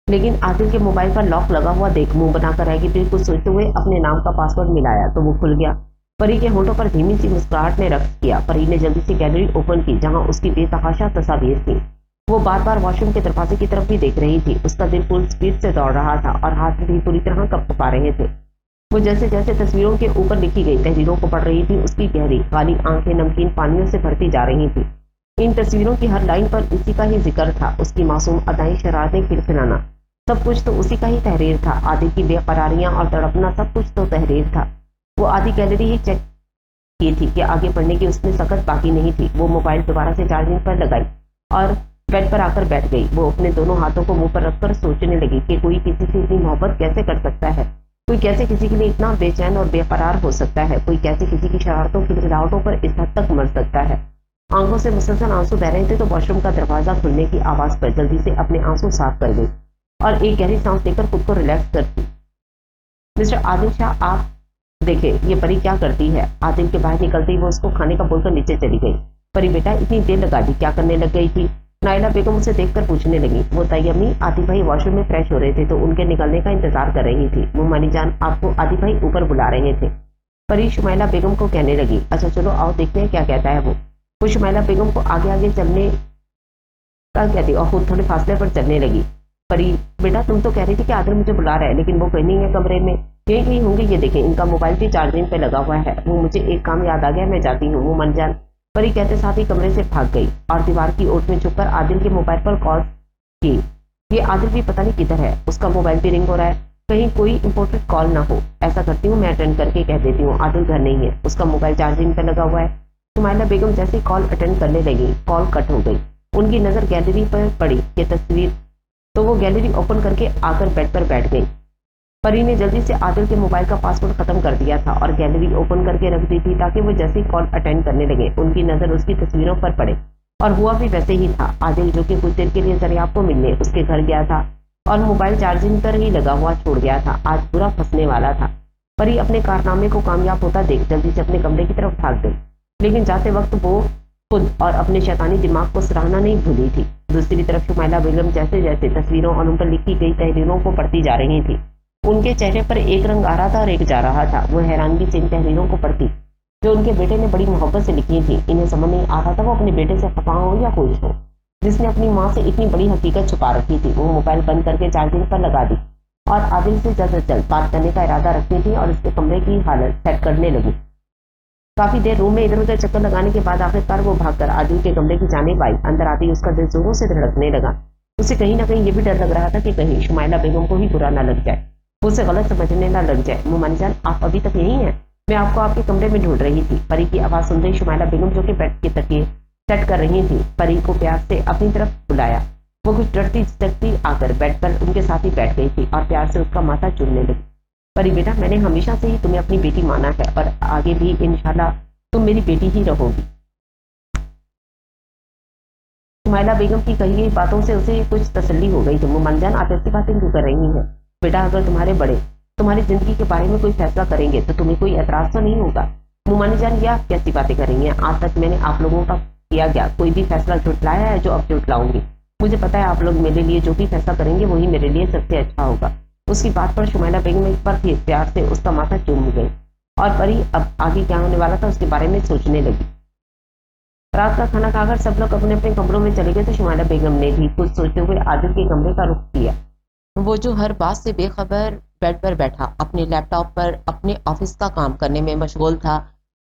लेकिन आदिल के मोबाइल पर लॉक लगा हुआ देख मुंह बनाकर रह गई। फिर कुछ सोचते हुए अपने नाम का पासवर्ड मिलाया तो वो खुल गया। परी के होठों पर धीमी सी मुस्कुराहट ने रक्स किया। परी ने जल्दी से गैलरी ओपन की, जहां उसकी बेतहाशा तस्वीर थी। वो बार बार वॉशरूम के दरवाजे की तरफ भी देख रही थी। उसका दिल फुल स्पीड से दौड़ रहा था और हाथ भी पूरी तरह कँपा रहे थे। वो जैसे जैसे तस्वीरों के ऊपर लिखी गई तहरीरों को पढ़ रही थी, उसकी गहरी काली आंखें नमकीन पानियों से भरती जा रही थी। इन तस्वीरों की हर लाइन पर इसी का ही जिक्र था। उसकी मासूम अदाएं, शरारतें, खिलखिलाना, सब कुछ तो उसी का ही तहरीर था। आदि की बेकरारियां और तड़पना, सब कुछ तो तहरीर था। वो आधी गैलरी ही चेक की थी कि आगे बढ़ने की उसमें सख्त बाकी नहीं थी। वो मोबाइल दोबारा से चार्जिंग पर लगाई और बेड पर आकर बैठ गई। वो अपने दोनों हाथों को मुंह पर रखकर सोचने लगी कि कोई किसी से इतनी मोहब्बत कैसे कर सकता है, कोई कैसे किसी के लिए इतना बेचैन और बेकरार हो सकता है, कोई कैसे किसी की शरारतों की गिरावटों पर इस हद तक मर सकता है। आंखों से मुसलसल आंसू बह रहे थे तो वॉशरूम का दरवाजा खुलने की आवाज पर जल्दी से अपने आंसू साफ कर गई और एक गहरी सांस लेकर खुद को रिलैक्स करती। मिस्टर आदिल शाह, आप देखे ये परी क्या करती है। आदिल के बाहर निकलते ही वो उसको खाने का बोलकर नीचे चली गई। परी बेटा, इतनी देर लगा दी, क्या करने लग गई थी? नाइला बेगम उसे देखकर पूछने लगी। वो तयम्मी, आदि भाई वॉशरूम में फ्रेश हो रहे थे तो उनके निकलने का इंतजार कर रही थी। मुमानी जान, आपको आदि भाई ऊपर बुला रहे थे, परी शुमाइला बेगम को कहने लगी। अच्छा चलो आओ देखते हैं क्या कहता है वो शुमाइला बेगम को आगे आगे चलने का कहती और खुद थोड़े फासले पर चलने लगी। परी बेटा, तुम तो कह रही थी कि आदिल मुझे बुला रहा है, लेकिन वो कहीं नहीं है कमरे में, यहीं कहीं होंगे। ये देखें, इनका मोबाइल भी चार्जिंग पे लगा हुआ है। वो मुझे एक काम याद आ गया, मैं जाती हूँ। वो मन जान, परी कहते साथ ही कमरे से भाग गई और दीवार की ओट में छुपकर आदिल के मोबाइल पर कॉल की। ये आदिल भी पता नहीं किधर है, उसका मोबाइल भी रिंग हो रहा है, कहीं कोई इंपॉर्टेंट कॉल ना हो। ऐसा करती हूँ, मैं अटेंड करके कह देती हूँ आदिल घर नहीं है, उसका मोबाइल चार्जिंग पे लगा हुआ है। शुमाइला बेगम जैसे कॉल अटेंड करने लगी, कॉल कट हो गई। उनकी नजर गैलरी पर पड़ी कि तस्वीर, तो वो गैलरी ओपन करके आकर बेड पर बैठ गई। परी ने जल्दी से आदिल के मोबाइल का पासवर्ड खत्म कर दिया था और गैलरी ओपन करके रख दी थी ताकि वो जैसे ही कॉल अटेंड करने लगे उनकी नजर उसकी तस्वीरों पर पड़े। और हुआ भी वैसे ही था। आदिल, जो कि कुछ देर के लिए दरियाब को मिलने उसके घर गया था और मोबाइल चार्जिंग पर ही लगा हुआ छोड़ गया था, आज बुरा फंसने वाला था। परी अपने कारनामे को कामयाब होता देख जल्दी से अपने कमरे की तरफ भाग गई, लेकिन जाते वक्त वो खुद और अपने शैतानी दिमाग को सराहना नहीं भूली थी। दूसरी तरफ शुमाइला बेगम जैसे जैसे तस्वीरों और उन पर लिखी गई तहरीरों को पढ़ती जा रही थी, उनके चेहरे पर एक रंग आ रहा था और एक जा रहा था। वो हैरानगी से इन तहरीरों को पढ़ती जो उनके बेटे ने बड़ी मोहब्बत से लिखी थी। इन्हें समझ नहीं आ रहा था वो अपने बेटे से खफा हो या खुश हो, जिसने अपनी माँ से इतनी बड़ी हकीकत छुपा रखी थी। वो मोबाइल बंद करके चार्जिंग पर लगा दी और आदिल से जल्द से जल्द बात करने का इरादा रखती थी और उसके कमरे की हालत सेट करने लगी। काफी देर रूम में इधर उधर चक्कर लगाने के बाद आखिरकार वो भागकर आदिल के कमरे की जानिब आई। अंदर आती उसका दिल जोरों से धड़कने लगा। उसे कहीं ना कहीं ये भी डर लग रहा था कि कहीं शुमाइला बेगम को ही बुरा ना लग जाए, उसे गलत समझने ना लग जाए। मुमानी जान, आप अभी तक यहीं हैं? मैं आपको आपके कमरे में ढूंढ रही थी। परी की आवाज सुनते ही शुमाइला बेगम, जो कि बेड के तकिए सेट कर रही थी, परी को प्यार से अपनी तरफ बुलाया। वो कुछ डरती झिझकती आकर बेड पर उनके साथ ही बैठ गई थी और प्यार से उसका माथा चूमने लगी। परी बेटा, मैंने हमेशा से ही तुम्हें अपनी बेटी माना है और आगे भी इंशाल्लाह तुम मेरी बेटी ही रहोगी। शुमाइला बेगम की कही गई बातों से उसे कुछ तसल्ली हो गई थी। मुमानी जान, आप ऐसी बातें क्यों कर रही हैं? बेटा, अगर तुम्हारे बड़े तुम्हारी जिंदगी के बारे में कोई फैसला करेंगे तो तुम्हें कोई एतराज तो नहीं होगा। मुमानी जान, ये आप कैसी बातें कर रही हैं? आज तक मैंने आप लोगों का किया गया कोई भी फैसला झुटलाया है जो अब झुटलाऊंगी? मुझे पता है आप लोग मेरे लिए जो भी फैसला करेंगे वही मेरे लिए सबसे अच्छा होगा। उसकी बात पर शुमाइला बेगम एक बार फिर प्यार से उसका माथा चूम गई और परी अब आगे क्या होने वाला था उसके बारे में सोचने लगी। रात का खाना खाकर सब लोग अपने अपने कमरों में चले गए तो शुमाइला बेगम ने भी कुछ सोचते हुए आदिल के कमरे का रुख किया। वो जो हर बात से बेखबर बेड पर बैठा अपने लैपटॉप पर अपने ऑफिस का काम करने में मशगूल था।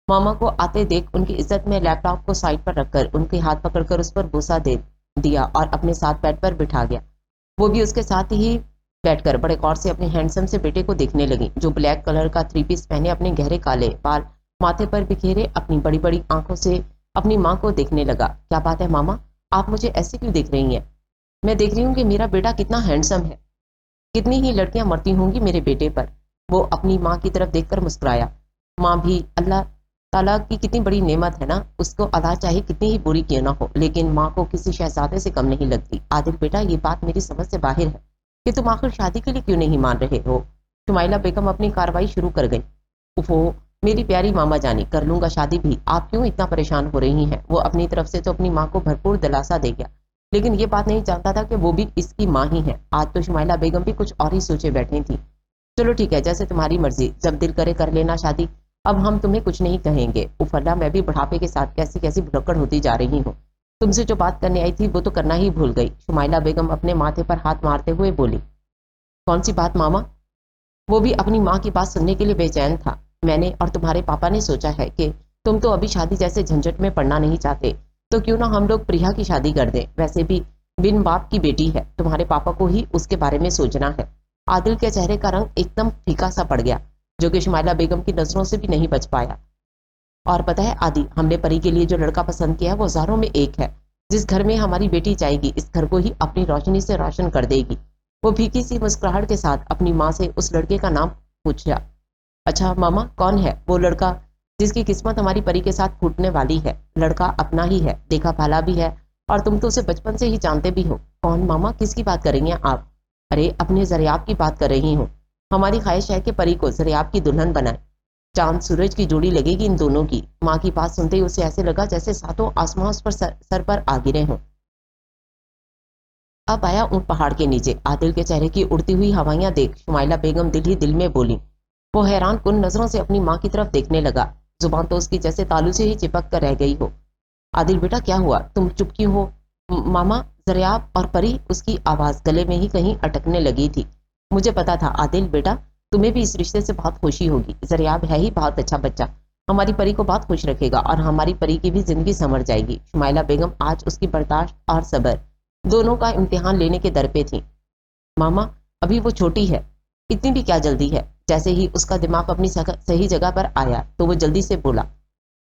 मामा को आते देख उनकी इज्जत में लैपटॉप को साइड पर रखकर उनके हाथ पकड़कर उस पर बोसा दे दिया और अपने साथ बेड पर बिठा गया। वो भी उसके साथ ही बैठकर बड़े गौर से अपने हैंडसम से बेटे को देखने लगी, जो ब्लैक कलर का 3 पीस पहने अपने गहरे काले बाल माथे पर बिखेरे अपनी बड़ी बड़ी आंखों से अपनी माँ को देखने लगा। क्या बात है मामा, आप मुझे ऐसे क्यों देख रही हैं? मैं देख रही हूँ कि मेरा बेटा कितना हैंडसम है। कितनी ही लड़कियां मरती होंगी मेरे बेटे पर। वो अपनी माँ की तरफ देखकर मुस्कुराया। माँ भी अल्लाह ताला की कितनी बड़ी नेमत है ना, उसको अदा चाहे कितनी ही बुरी क्यों ना हो, लेकिन माँ को किसी शहजादे से कम नहीं लगती। आदिल बेटा, ये बात मेरी समझ से बाहर है कि तुम आखिर शादी के लिए क्यों नहीं मान रहे हो। शुमाइला बेगम अपनी कार्रवाई शुरू कर गई। उफो, मेरी प्यारी मामा जानी, कर लूंगा शादी भी, आप क्यों इतना परेशान हो रही हैं? वो अपनी तरफ से तो अपनी माँ को भरपूर दिलासा दे गया, लेकिन ये बात नहीं जानता था कि वो भी इसकी माँ ही है। आज तो शुमाइला बेगम भी कुछ और ही सोचे बैठी थी। चलो ठीक है, जैसे तुम्हारी मर्जी, जब दिल करे कर लेना शादी। अब हम तुम्हें कुछ नहीं कहेंगे। उफल्ला, मैं भी बुढ़ापे के साथ कैसी कैसी भुलक्कड़ होती जा रही हूँ। तुमसे जो बात करने आई थी वो तो करना ही भूल गई। शुमाइला बेगम अपने माथे पर हाथ मारते हुए बोली। कौन सी बात मामा? वो भी अपनी माँ की बात सुनने के लिए बेचैन था। मैंने और तुम्हारे पापा ने सोचा है कि तुम तो अभी शादी जैसे झंझट में पड़ना नहीं चाहते, तो क्यों ना हम लोग प्रिया की शादी कर दें। वैसे भी बिन बाप की बेटी है, तुम्हारे पापा को ही उसके बारे में सोचना है। आदिल के चेहरे का रंग एकदम फीका सा पड़ गया, जो कि शुमाइला बेगम की नजरों से भी नहीं बच पाया। और पता है आदि, हमने परी के लिए जो लड़का पसंद किया है वो हजारों में एक है। जिस घर में हमारी बेटी जाएगी, इस घर को ही अपनी रोशनी से रोशन कर देगी। वो फीकी सी मुस्कुराहट के साथ अपनी माँ से उस लड़के का नाम पूछा। अच्छा मामा, कौन है वो लड़का जिसकी किस्मत हमारी परी के साथ फूटने वाली है? लड़का अपना ही है, देखा भाला भी है, और तुम तो उसे बचपन से ही जानते भी हो। कौन मामा, किसकी बात कर रही हैं आप? अरे अपने जरियाब की बात कर रही हूँ। हमारी ख्वाहिश है कि परी को जरियाब की दुल्हन बनाए। चांद सूरज की जोड़ी लगेगी इन दोनों की। माँ की बात सुनते ही उसे ऐसे लगा जैसे सातों आसमां उस पर सर पर आ गिरे हों। अब आया ऊंट पहाड़ के नीचे। आदिल के चेहरे की उड़ती हुई हवाइयां देख शुमाइला बेगम दिल ही दिल में बोली। वो हैरान कुन नजरों से अपनी माँ की तरफ देखने लगा। जुबान तो उसकी जैसे तालू से ही चिपक कर रह गई हो। आदिल बेटा, क्या हुआ, तुम चुप क्यों हो? मामा, जरियाब और परी, उसकी आवाज गले में ही कहीं अटकने लगी थी। मुझे पता था आदिल बेटा, तुम्हें भी इस रिश्ते से बहुत खुशी होगी। जरियाब है ही बहुत अच्छा बच्चा, हमारी परी को बहुत खुश रखेगा और हमारी परी की भी जिंदगी संवर जाएगी। शुमाइला बेगम आज उसकी बर्दाश्त और सब्र दोनों का इम्तिहान लेने के दर पे थी। मामा, अभी वो छोटी है, इतनी भी क्या जल्दी है? जैसे ही उसका दिमाग अपनी सही जगह पर आया तो वो जल्दी से बोला।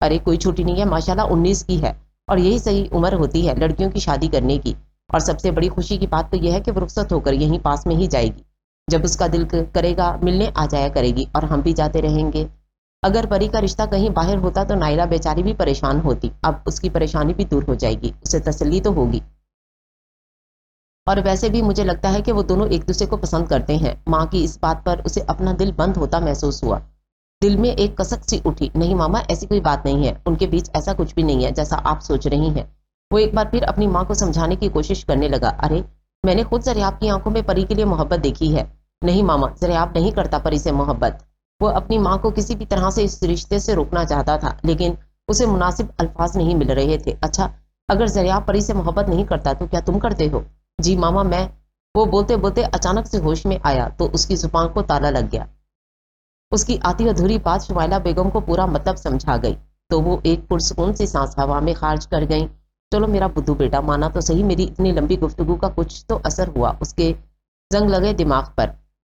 अरे कोई छोटी नहीं है, माशाल्लाह 19 की है, और यही सही उम्र होती है लड़कियों की शादी करने की। और सबसे बड़ी खुशी की बात तो यह है कि वो रुखसत होकर यहीं पास में ही जाएगी। जब उसका दिल करेगा मिलने आ जाया करेगी और हम भी जाते रहेंगे। अगर परी का रिश्ता कहीं बाहर होता तो नायरा बेचारी भी परेशान होती, अब उसकी परेशानी भी दूर हो जाएगी, उसे तसल्ली तो होगी। और वैसे भी मुझे लगता है कि वो दोनों एक दूसरे को पसंद करते हैं। माँ की इस बात पर उसे अपना दिल बंद होता महसूस हुआ। दिल में एक कसक सी उठी। नहीं मामा, ऐसी कोई बात नहीं है, उनके बीच ऐसा कुछ भी नहीं है जैसा आप सोच रही हैं। वो एक बार फिर अपनी माँ को समझाने की कोशिश करने लगा। अरे मैंने खुद जरियाब की आंखों में परी के लिए मोहब्बत देखी है। नहीं मामा, जरियाब नहीं करता परी से मोहब्बत। वो अपनी माँ को किसी भी तरह से इस रिश्ते से रोकना चाहता था, लेकिन उसे मुनासिब अल्फाज नहीं मिल रहे थे। अच्छा, अगर जरियाब परी से मोहब्बत नहीं करता तो क्या तुम करते हो? जी मामा, मैं। वो बोलते बोलते अचानक से होश में आया तो उसकी जुबान को ताला लग गया। उसकी आधी अधूरी बात शुमाइला बेगम को पूरा मतलब समझा गई, तो वो एक पुरसकून सी सांस हवा में खारिज कर गई। चलो मेरा बुद्धू बेटा, माना तो सही, मेरी इतनी लंबी गुफ्तगू का कुछ तो असर हुआ उसके जंग लगे दिमाग पर।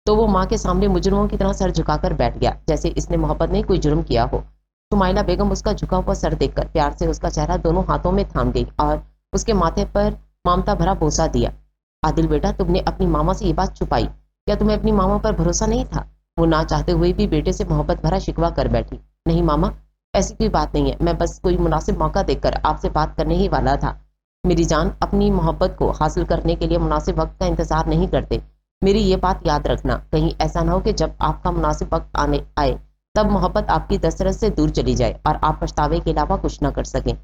तो वो माँ के सामने मुजरमों की तरह सर झुकाकर बैठ गया, जैसे इसने मोहब्बत नहीं कोई जुर्म किया हो। शुमाइला बेगम उसका झुका हुआ सर देखकर प्यार से उसका चेहरा दोनों हाथों में थाम गई और उसके माथे पर ममता भरा बोसा दिया। आदिल बेटा, तुमने अपनी मामा से ये बात छुपाई, क्या तुम्हें अपनी मामा पर भरोसा नहीं था? वो ना चाहते हुए भी बेटे से मोहब्बत भरा शिकवा कर बैठी। नहीं मामा, ऐसी कोई बात नहीं है, मैं बस कोई मुनासिब मौका देखकर आपसे बात करने ही वाला था। मेरी जान, अपनी मोहब्बत को हासिल करने के लिए मुनासिब वक्त का इंतजार नहीं करते। मेरी ये बात याद रखना, कहीं ऐसा ना हो कि जब आपका मुनासिब वक्त आने आए तब मोहब्बत आपकी दस्तरस से दूर चली जाए और आप पछतावे के अलावा कुछ ना कर सकें।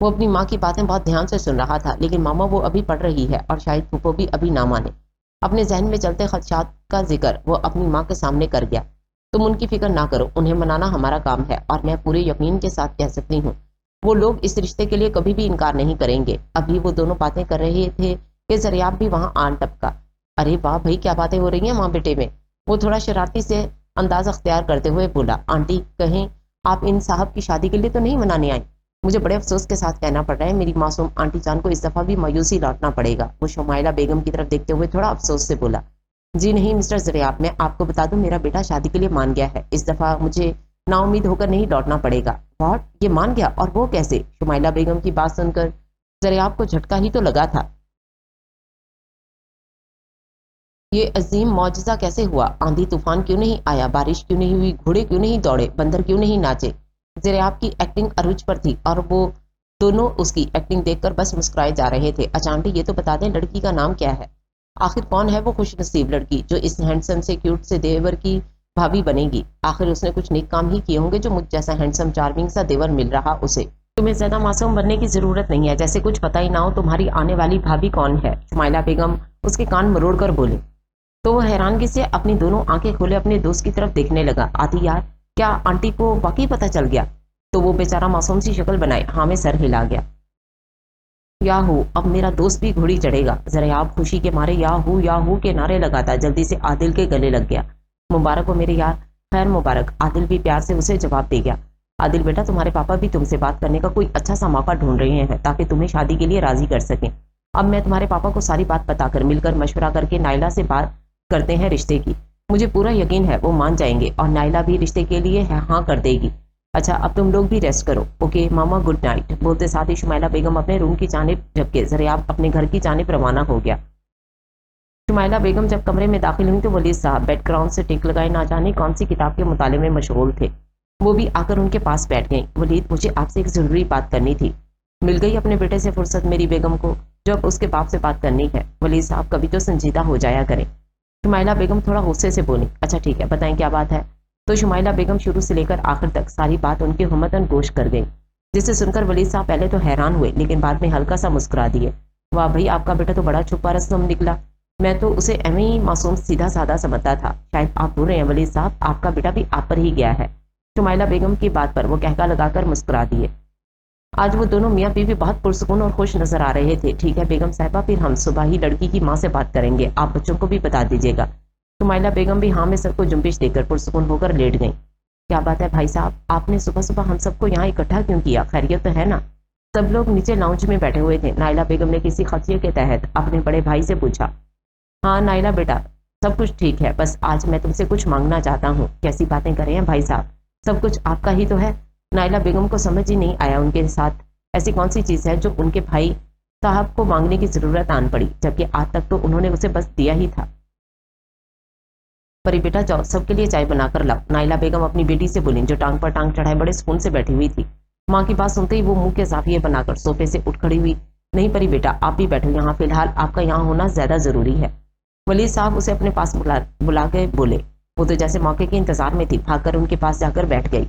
वो अपनी माँ की बातें बहुत ध्यान से सुन रहा था, लेकिन मामा वो अभी पढ़ रही है और शायद फूफो भी अभी ना माने। अपने जहन में चलते खदशात का जिक्र वो अपनी माँ के सामने कर गया। तुम उनकी फिक्र ना करो, उन्हें मनाना हमारा काम है, और मैं पूरे यकीन के साथ कह सकती हूँ वो लोग इस रिश्ते के लिए कभी भी इनकार नहीं करेंगे। अभी वो दोनों बातें कर रहे थे कि ज़रियाब भी वहां आन टपका। अरे वाह भाई, क्या बातें हो रही हैं माँ बेटे में। वो थोड़ा शरारती से अंदाज अख्तियार करते हुए बोला, आंटी कहीं आप इन साहब की शादी के लिए तो नहीं मनाने आई? मुझे बड़े अफसोस के साथ कहना पड़ रहा है, मेरी मासूम आंटी जान को इस दफा भी मायूसी लौटना पड़ेगा। वो शुमाइला बेगम की तरफ देखते हुए थोड़ा अफसोस से बोला, जी नहीं मिस्टर ज़रियाब, मैं आपको बता दूं मेरा बेटा शादी के लिए मान गया है। इस दफा मुझे नाउम्मीद होकर नहीं लौटना पड़ेगा। व्हाट, ये मान गया? और वो कैसे? शुमाइला बेगम की बात सुनकर ज़रियाब को झटका ही तो लगा था। ये अजीम मौजज़ा कैसे हुआ? आंधी तूफान क्यों नहीं आया? बारिश क्यों नहीं हुई? घोड़े क्यों नहीं दौड़े? बंदर क्यों नहीं नाचे? ज़रियाब की एक्टिंग अरूज पर थी और वो दोनों उसकी एक्टिंग देखकर बस मुस्कुराए जा रहे थे। अच्छा आंटी, ये तो बता दें लड़की का नाम क्या है? आखिर कौन है वो खुशनसीब लड़की जो इस हैंडसम से क्यूट से देवर की भाभी बनेगी? आखिर उसने कुछ नेक काम ही किए होंगे जो मुझ जैसा हैंडसम चार्मिंग सा देवर मिल रहा उसे। तुम्हें ज्यादा मासूम बनने की जरूरत नहीं है, जैसे कुछ पता ही ना हो तुम्हारी आने वाली भाभी कौन है। शुमाइला बेगम उसके कान मरोड़ कर बोले। तो वो हैरानगी से अपनी दोनों आंखें खोले अपने दोस्त की तरफ देखने लगा। आती यार, क्या आंटी को वाकई पता चल गया? तो वो बेचारा मासूम सी शक्ल बनाए हाँ में सर हिला गया। याहू, अब मेरा दोस्त भी घोड़ी चढ़ेगा। ज़रियाब खुशी के मारे याहू के नारे लगाता जल्दी से आदिल के गले लग गया। मुबारक हो मेरे यार, खैर मुबारक। आदिल भी प्यार से उसे जवाब दे गया। आदिल बेटा, तुम्हारे पापा भी तुमसे बात करने का कोई अच्छा सा मौका ढूंढ रहे हैं ताकि तुम्हें शादी के लिए राजी कर सकें। अब मैं तुम्हारे पापा को सारी बात बताकर मिलकर मशवरा करके नाइला से बात करते हैं रिश्ते की। मुझे पूरा यकीन है वो मान जाएंगे और नाइला भी रिश्ते के लिए हाँ कर देगी। अच्छा अब तुम लोग भी रेस्ट करो। ओके मामा, गुड नाइट। बोलते साथ ही शुमाइला बेगम अपने रूम की जानिब जबकि ज़रियाब अपने घर की जानिब रवाना हो गया। शुमाइला बेगम जब कमरे में दाखिल हुई तो वलीद साहब बैकग्राउंड से टिक लगाए ना जाने कौन सी किताब के मुताले में मशगूल थे। वो भी आकर उनके पास बैठ गई। वलीद, मुझे आपसे एक ज़रूरी बात करनी थी। मिल गई अपने बेटे से फुर्सत मेरी बेगम को, जो अब उसके बाप से बात करनी है। वलीद साहब कभी तो संजीदा हो जाया करें। शुमाइला बेगम थोड़ा गुस्से से बोली। अच्छा ठीक है, बताएं क्या बात है। तो शुमाइला बेगम शुरू से लेकर आखिर तक सारी बात उनके हुमतन गोश कर गई, जिसे सुनकर वलीद साहब पहले तो हैरान हुए लेकिन बाद में हल्का सा मुस्कुरा दिए। वाह भाई, आपका बेटा तो बड़ा छुपा रस्तम निकला। मैं तो उसे एवं ही मासूम सीधा साधा समझता था। शायद आप भूल रहे हैं वलीद साहब, आपका बेटा भी आप पर ही गया है। शुमाइला बेगम की बात पर वो कहका लगाकर मुस्कुरा दिए। आज वो दोनों मियाँ बीवी बहुत पुरसुकून और खुश नजर आ रहे थे। ठीक है बेगम साहिबा, फिर हम सुबह ही लड़की की माँ से बात करेंगे, आप बच्चों को भी बता दीजिएगा। शुमाइला बेगम भी हाँ में सर को जुम्बिश देकर पुरसुकून होकर लेट गई। क्या बात है भाई साहब, आपने सुबह सुबह हम सबको यहाँ इकट्ठा क्यों किया? खैरियत तो है ना? सब लोग नीचे लाउंज में बैठे हुए थे। नाइला बेगम ने किसी खदशे के तहत अपने बड़े भाई से पूछा। हाँ नाइला बेटा, सब कुछ ठीक है, बस आज मैं तुमसे कुछ मांगना चाहता हूँ। कैसी बातें कर रहे हैं भाई साहब, सब कुछ आपका ही तो है। नाइला बेगम को समझ ही नहीं आया उनके साथ ऐसी कौन सी चीज़ है जो उनके भाई साहब को मांगने की जरूरत आन पड़ी, जबकि आज तक तो उन्होंने उसे बस दिया ही था। परी बेटा जाओ, सबके लिए चाय बनाकर लाओ। नाइला बेगम अपनी बेटी से बोली, जो टांग पर टांग चढ़ाए बड़े सुकून से बैठी हुई थी। माँ की बात सुनते ही वो मुंह के साफिये बनाकर सोफे से उठ खड़ी हुई। नहीं परी बेटा, आप भी बैठो यहाँ, फिलहाल आपका यहाँ होना ज्यादा जरूरी है। वलीद साहब उसे अपने पास बुला के बोले। वो तो जैसे मौके के इंतजार में थी, भागकर उनके पास जाकर बैठ गई।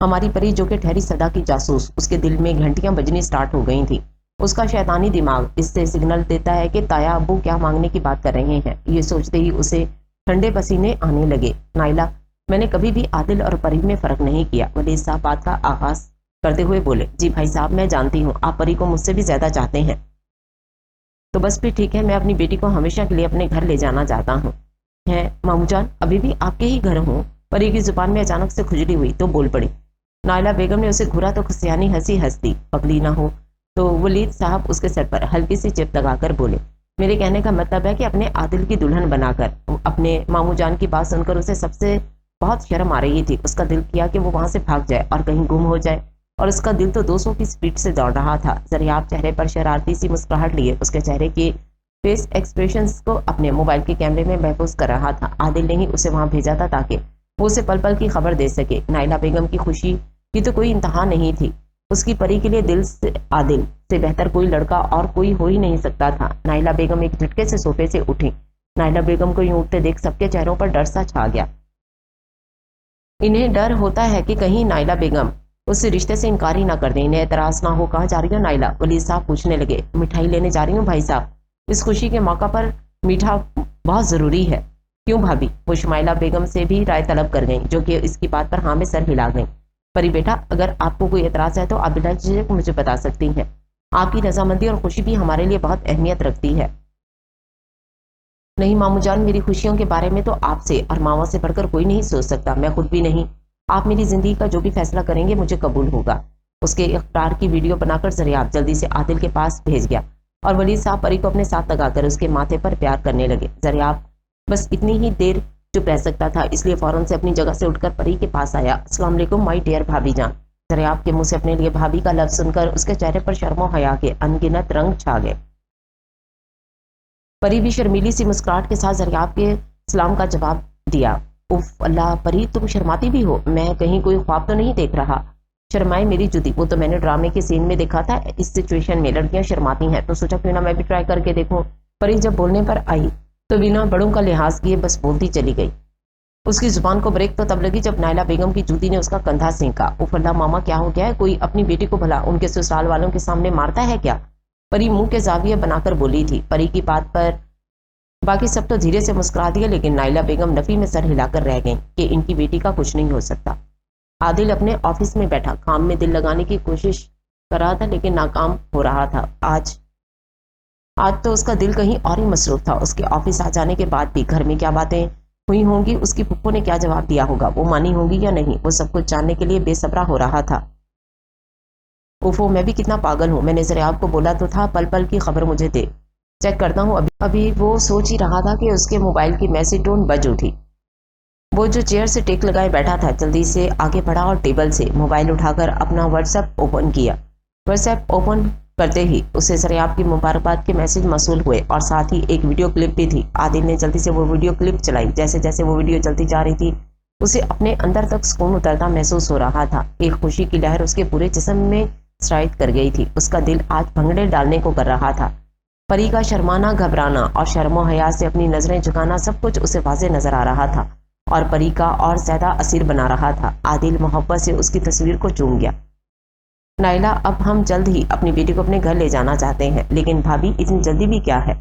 हमारी परी जो कि ठहरी सदा की जासूस, उसके दिल में घंटियां बजनी स्टार्ट हो गई थी। उसका शैतानी दिमाग इससे सिग्नल देता है कि ताया अब्बू क्या मांगने की बात कर रहे हैं। ये सोचते ही उसे ठंडे पसीने आने लगे। नाइला, मैंने कभी भी आदिल और परी में फर्क नहीं किया। वलीद साहब बात का आगाज करते हुए बोले। जी भाई साहब, मैं जानती हूँ आप परी को मुझसे भी ज्यादा चाहते हैं। तो बस फिर ठीक है, मैं अपनी बेटी को हमेशा के लिए अपने घर ले जाना चाहता हूँ। है मामूजान, अभी भी आपके ही घर हूँ? परी की जुबान में अचानक से खुजली हुई तो बोल पड़ी। नाइला बेगम ने उसे घूरा तो खुशियानी हंसी हंस दी। पगली ना हो। तो वलीद साहब उसके सर पर हल्की सी चिप लगाकर बोले, मेरे कहने का मतलब है कि अपने आदिल की दुल्हन बनाकर। अपने मामू जान की बात सुनकर उसे सबसे बहुत शर्म आ रही थी। उसका दिल किया कि वो वहां से भाग जाए और कहीं गुम हो जाए, और उसका दिल तो 200 की स्पीड से दौड़ रहा था। ज़रियाब चेहरे पर शरारती सी मुस्कुराहट लिए उसके चेहरे के फेस एक्सप्रेशंस को अपने मोबाइल के कैमरे में महफूज कर रहा था। आदिल ने ही उसे वहां भेजा था ताकि वो उसे पल पल की खबर दे सके। नाइला बेगम की खुशी की तो कोई इंतहा नहीं थी। उसकी परी के लिए दिल से आदिल से बेहतर कोई लड़का और कोई हो ही नहीं सकता था। नाइला बेगम एक झटके से सोफे से उठी। नाइला बेगम को यूं उठते देख सबके चेहरों पर डर सा छा गया। इन्हें डर होता है कि कहीं नाइला बेगम उस रिश्ते से इनकार ही ना कर दें, इन्हें एतराज ना हो। कहाँ जा रही हो नाइला? वलीद साहब पूछने लगे। मिठाई लेने जा रही हूँ भाई साहब, इस खुशी के मौका पर मीठा बहुत जरूरी है। क्यों भाभी? वो शुमाइला बेगम से भी राय तलब कर गई, जो कि इसकी बात पर हाँ में सर हिला गई। परी बेटा, अगर आपको कोई एतराज है तो आप बिना झिझक मुझे बता सकती हैं। आपकी रजामंदी और खुशी भी हमारे लिए बहुत अहमियत रखती है। नहीं मामू जान, मेरी खुशियों के बारे में तो आपसे और मामा से बढ़कर कोई नहीं सोच सकता, मैं खुद भी नहीं। आप मेरी जिंदगी का जो भी फैसला करेंगे मुझे कबूल होगा। उसके इख्तियार की वीडियो बनाकर जरियाब जल्दी से आदिल के पास भेज गया और वलीद साहब परी को अपने साथ लगाकर उसके माथे पर प्यार करने लगे। जरियाब बस इतनी ही देर चुप रह सकता था, इसलिए फौरन से अपनी जगह से उठकर परी के पास आया। अस्सलाम वालेकुम माय डियर भाभी जान। जरियाब के मुंह से अपने लिए भाभी का लफ्ज सुनकर उसके चेहरे पर शर्मो हया के अनगिनत रंग छा गए। परी भी शर्मीली सी मुस्कुराहट के साथ जरियाब के सलाम का जवाब दिया। उफ अल्लाह परी, तुम शर्माती भी हो, मैं कहीं कोई ख्वाब तो नहीं देख रहा। शर्माए मेरी जुदी, वो तो मैंने ड्रामे के सीन में देखा था। इस सिचुएशन में लड़कियां शर्माती हैं तो सोचा क्यों ना मैं भी ट्राई करके देखूं। परी जब बोलने पर आई तो बिना बड़ों का लिहाज किए बस बोलती चली गई। उसकी जुबान को ब्रेक तो तब लगी जब नायला बेगम की जूती ने उसका कंधा सेंका। उफ अल्लाह मामा, क्या हो गया है? कोई अपनी बेटी को भला उनके ससुराल वालों के सामने मारता है क्या? परी मुंह के जाविये बनाकर बोली थी। परी की बात पर बाकी सब तो धीरे से मुस्कुरा दिया, लेकिन नायला बेगम नफी में सर हिलाकर रह गईं कि इनकी बेटी का कुछ नहीं हो सकता। आदिल अपने ऑफिस में बैठा काम में दिल लगाने की कोशिश कर रहा था, लेकिन नाकाम हो रहा था। आज तो उसका दिल कहीं और ही मसरूफ था। उसके ऑफिस आ जाने के बाद भी घर में क्या बातें हुई होंगी, उसकी फुप्पो ने क्या जवाब दिया होगा, वो मानी होगी या नहीं, वो सब कुछ जानने के लिए बेसब्रा हो रहा था। उफो, मैं भी कितना पागल हूँ। मैंने जरियाब को बोला तो था पल पल की खबर मुझे दे, चेक करता हूँ। अभी वो सोच ही रहा था कि उसके मोबाइल की मैसेज टोन बज उठी। वो जो चेयर से टेक लगाए बैठा था जल्दी से आगे बढ़ा और टेबल से मोबाइल उठाकर अपना व्हाट्सएप ओपन किया। व्हाट्सएप ओपन करते ही उसे जरियाब की मुबारकबाद के मैसेज मसूल हुए और साथ ही एक वीडियो क्लिप भी थी। आदिल ने जल्दी से वो वीडियो क्लिप चलाई। जैसे जैसे वो वीडियो चलती जा रही थी उसे अपने अंदर तक सुकून उतरता महसूस हो रहा था। एक खुशी की लहर उसके पूरे जिस्म में सराइत कर गई थी। उसका दिल आज भंगड़े डालने को कर रहा था। परी का शर्माना, घबराना और शर्मो हया से अपनी नजरें झुकाना सब कुछ उसे वाज़े नजर आ रहा था और परी का और ज्यादा असीर बना रहा था। आदिल मोहब्बत से उसकी तस्वीर को चूम गया। नायला, अब हम जल्द ही अपनी बेटी को अपने घर ले जाना चाहते हैं। लेकिन भाभी, इतनी जल्दी भी क्या है?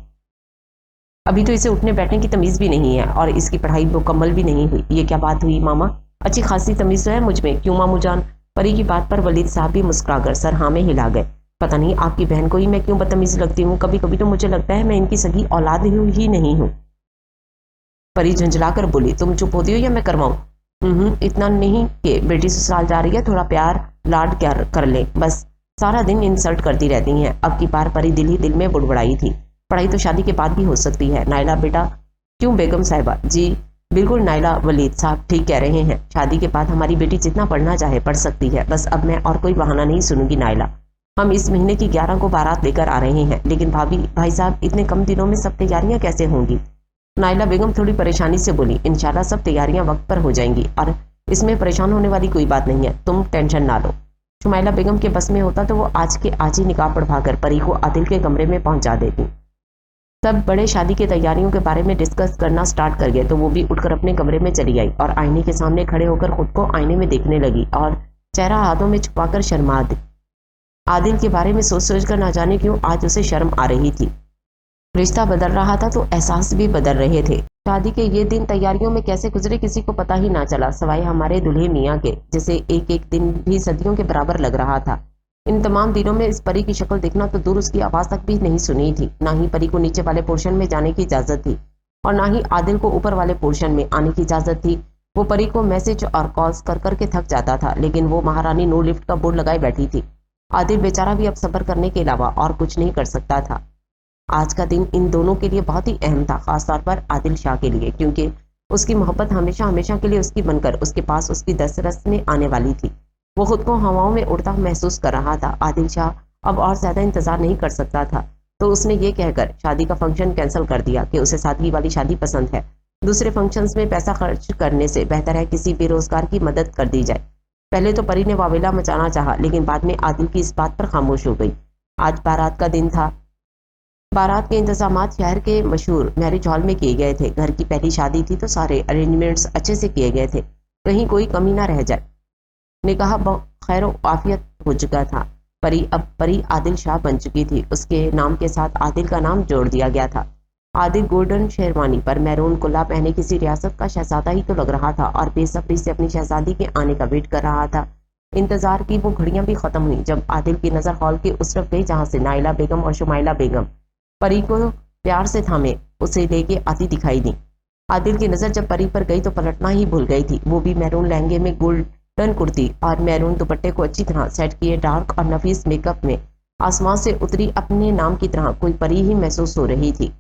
अभी तो इसे उठने बैठने की तमीज भी नहीं है और इसकी पढ़ाई मुकम्मल भी नहीं हुई। ये क्या बात हुई मामा? अच्छी खासी तमीज तो है मुझ में, क्यों मामू जान? परी की बात पर वलीद साहब भी मुस्कुराकर सर हाँ में हिला गए। पता नहीं आपकी बहन को ही मैं क्यों बदतमीज लगती हूँ। कभी कभी तो मुझे लगता है मैं इनकी सगी औलाद ही नहीं हूँ। परी झुंझलाकर बोली। तुम चुप होती हो या मैं करवाऊं? इतना नहीं कि बेटी ससुराल जा रही है, थोड़ा प्यार लाड कर ले, बस सारा दिन इंसल्ट करती रहती हैं। अब की बार परी दिल ही दिल में बुड़बुड़ाई थी। पढ़ाई तो शादी के बाद भी हो सकती है। नायला बेटा, क्यों बेगम साहिबा? जी बिल्कुल नायला, वलीद साहब ठीक कह रहे हैं। शादी के बाद हमारी बेटी जितना पढ़ना चाहे पढ़ सकती है। बस अब मैं और कोई बहाना नहीं सुनूंगी नायला। हम इस महीने की 11 को बारात लेकर आ रहे हैं। लेकिन भाई साहब, इतने कम दिनों में सब तैयारियां कैसे होंगी? नायला बेगम थोड़ी परेशानी से बोली। इंशाल्लाह सब तैयारियां वक्त पर हो जाएंगी और इसमें परेशान होने वाली कोई बात नहीं है, तुम टेंशन ना लो। शुमाइला बेगम के बस में होता तो वो आज के आज ही निकाह पढ़वाकर परी को आदिल के कमरे में पहुंचा देती। सब बड़े शादी की तैयारियों के बारे में डिस्कस करना स्टार्ट कर गए तो वो भी उठकर अपने कमरे में चली आई और आईने के सामने खड़े होकर खुद को आईने में देखने लगी और चेहरा हाथों में छुपाकर शर्मा दी। आदिल के बारे में सोच सोच कर ना जाने क्यों आज उसे शर्म आ रही थी। रिश्ता बदल रहा था तो एहसास भी बदल रहे थे। शादी के ये दिन तैयारियों में कैसे गुजरे किसी को पता ही ना चला, सवाए हमारे दुल्हे मियाँ के, जिसे एक एक दिन भी सदियों के बराबर लग रहा था। इन तमाम दिनों में इस परी की शक्ल देखना तो दूर, उसकी आवाज तक भी नहीं सुनी थी। ना ही परी को नीचे वाले पोर्शन में जाने की इजाजत थी और ना ही आदिल को ऊपर वाले पोर्शन में आने की इजाजत थी। वो परी को मैसेज और कॉल्स कर करके थक जाता था, लेकिन वो महारानी नो लिफ्ट का बोर्ड लगाए बैठी थी। आदिल बेचारा भी अब सब्र करने के अलावा और कुछ नहीं कर सकता था। आज का दिन इन दोनों के लिए बहुत ही अहम था, खासतौर पर आदिल शाह के लिए, क्योंकि उसकी मोहब्बत हमेशा हमेशा के लिए उसकी बनकर उसके पास उसकी दस्तरस में आने वाली थी। वो खुद को हवाओं में उड़ता महसूस कर रहा था। आदिल शाह अब और ज्यादा इंतजार नहीं कर सकता था, तो उसने ये कहकर शादी का फंक्शन कैंसिल कर दिया कि उसे सादगी वाली शादी पसंद है। दूसरे फंक्शंस में पैसा खर्च करने से बेहतर है किसी बेरोजगार की मदद कर दी जाए। पहले तो परी ने वावेला मचाना चाहा, लेकिन बाद में आदिल की इस बात पर खामोश हो गई। आज बारात का दिन था। बारात के इंतजामात शहर के मशहूर मैरिज हॉल में किए गए थे। घर की पहली शादी थी तो सारे अरेंजमेंट्स अच्छे से किए गए थे, कहीं कोई कमी ना रह जाए। निकाह खैर आफियत हो चुका था। अब परी आदिल शाह बन चुकी थी। उसके नाम के साथ आदिल का नाम जोड़ दिया गया था। आदिल गोल्डन शेरवानी पर मैरून कुल्ला पहने किसी रियासत का शहजादा ही तो लग रहा था और बेसब्री से अपनी शहजादी के आने का वेट कर रहा था। इंतजार की वो घड़ियां भी खत्म हुई जब आदिल की नजर हॉल के उस तरफ गई जहां से नाइला बेगम और शुमाइला बेगम परी को प्यार से थामे उसे लेके आती दिखाई दी। आदिल की नजर जब परी पर गई तो पलटना ही भूल गई थी। वो भी मैरून लहंगे में गोल्डन कुर्ती और मैरून दुपट्टे को अच्छी तरह सेट किए डार्क और नफीस मेकअप में आसमान से उतरी अपने नाम की तरह कोई परी ही महसूस हो रही थी।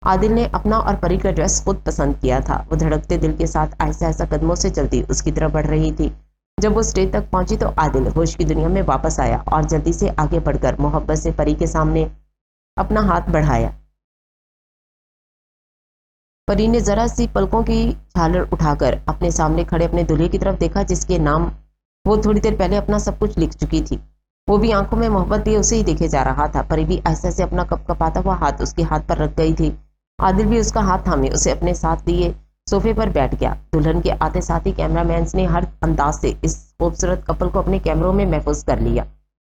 आदिल ने अपना और परी का ड्रेस खुद पसंद किया था। वो धड़कते दिल के साथ ऐसा ऐसा कदमों से चलती उसकी तरफ बढ़ रही थी। जब वो स्टेज तक पहुंची तो आदिल होश की दुनिया में वापस आया और जल्दी से आगे बढ़कर मोहब्बत से परी के सामने अपना हाथ बढ़ाया। परी ने जरा सी पलकों की झालर उठाकर अपने सामने खड़े अपने दूल्हे की तरफ देखा जिसके नाम वो थोड़ी देर पहले अपना सब कुछ लिख चुकी थी। वो भी आंखों में मोहब्बत लिए उसे ही देखे जा रहा था। परी भी ऐसे ऐसे अपना कपकपाता हुआ हाथ उसके हाथ पर रख गई थी। आदिल भी उसका हाथ थामे उसे अपने साथ लिए सोफे पर बैठ गया। दुल्हन के आते साथ ही कैमरामैन ने हर अंदाज से इस खूबसूरत कपल को अपने कैमरों में महफूज कर लिया।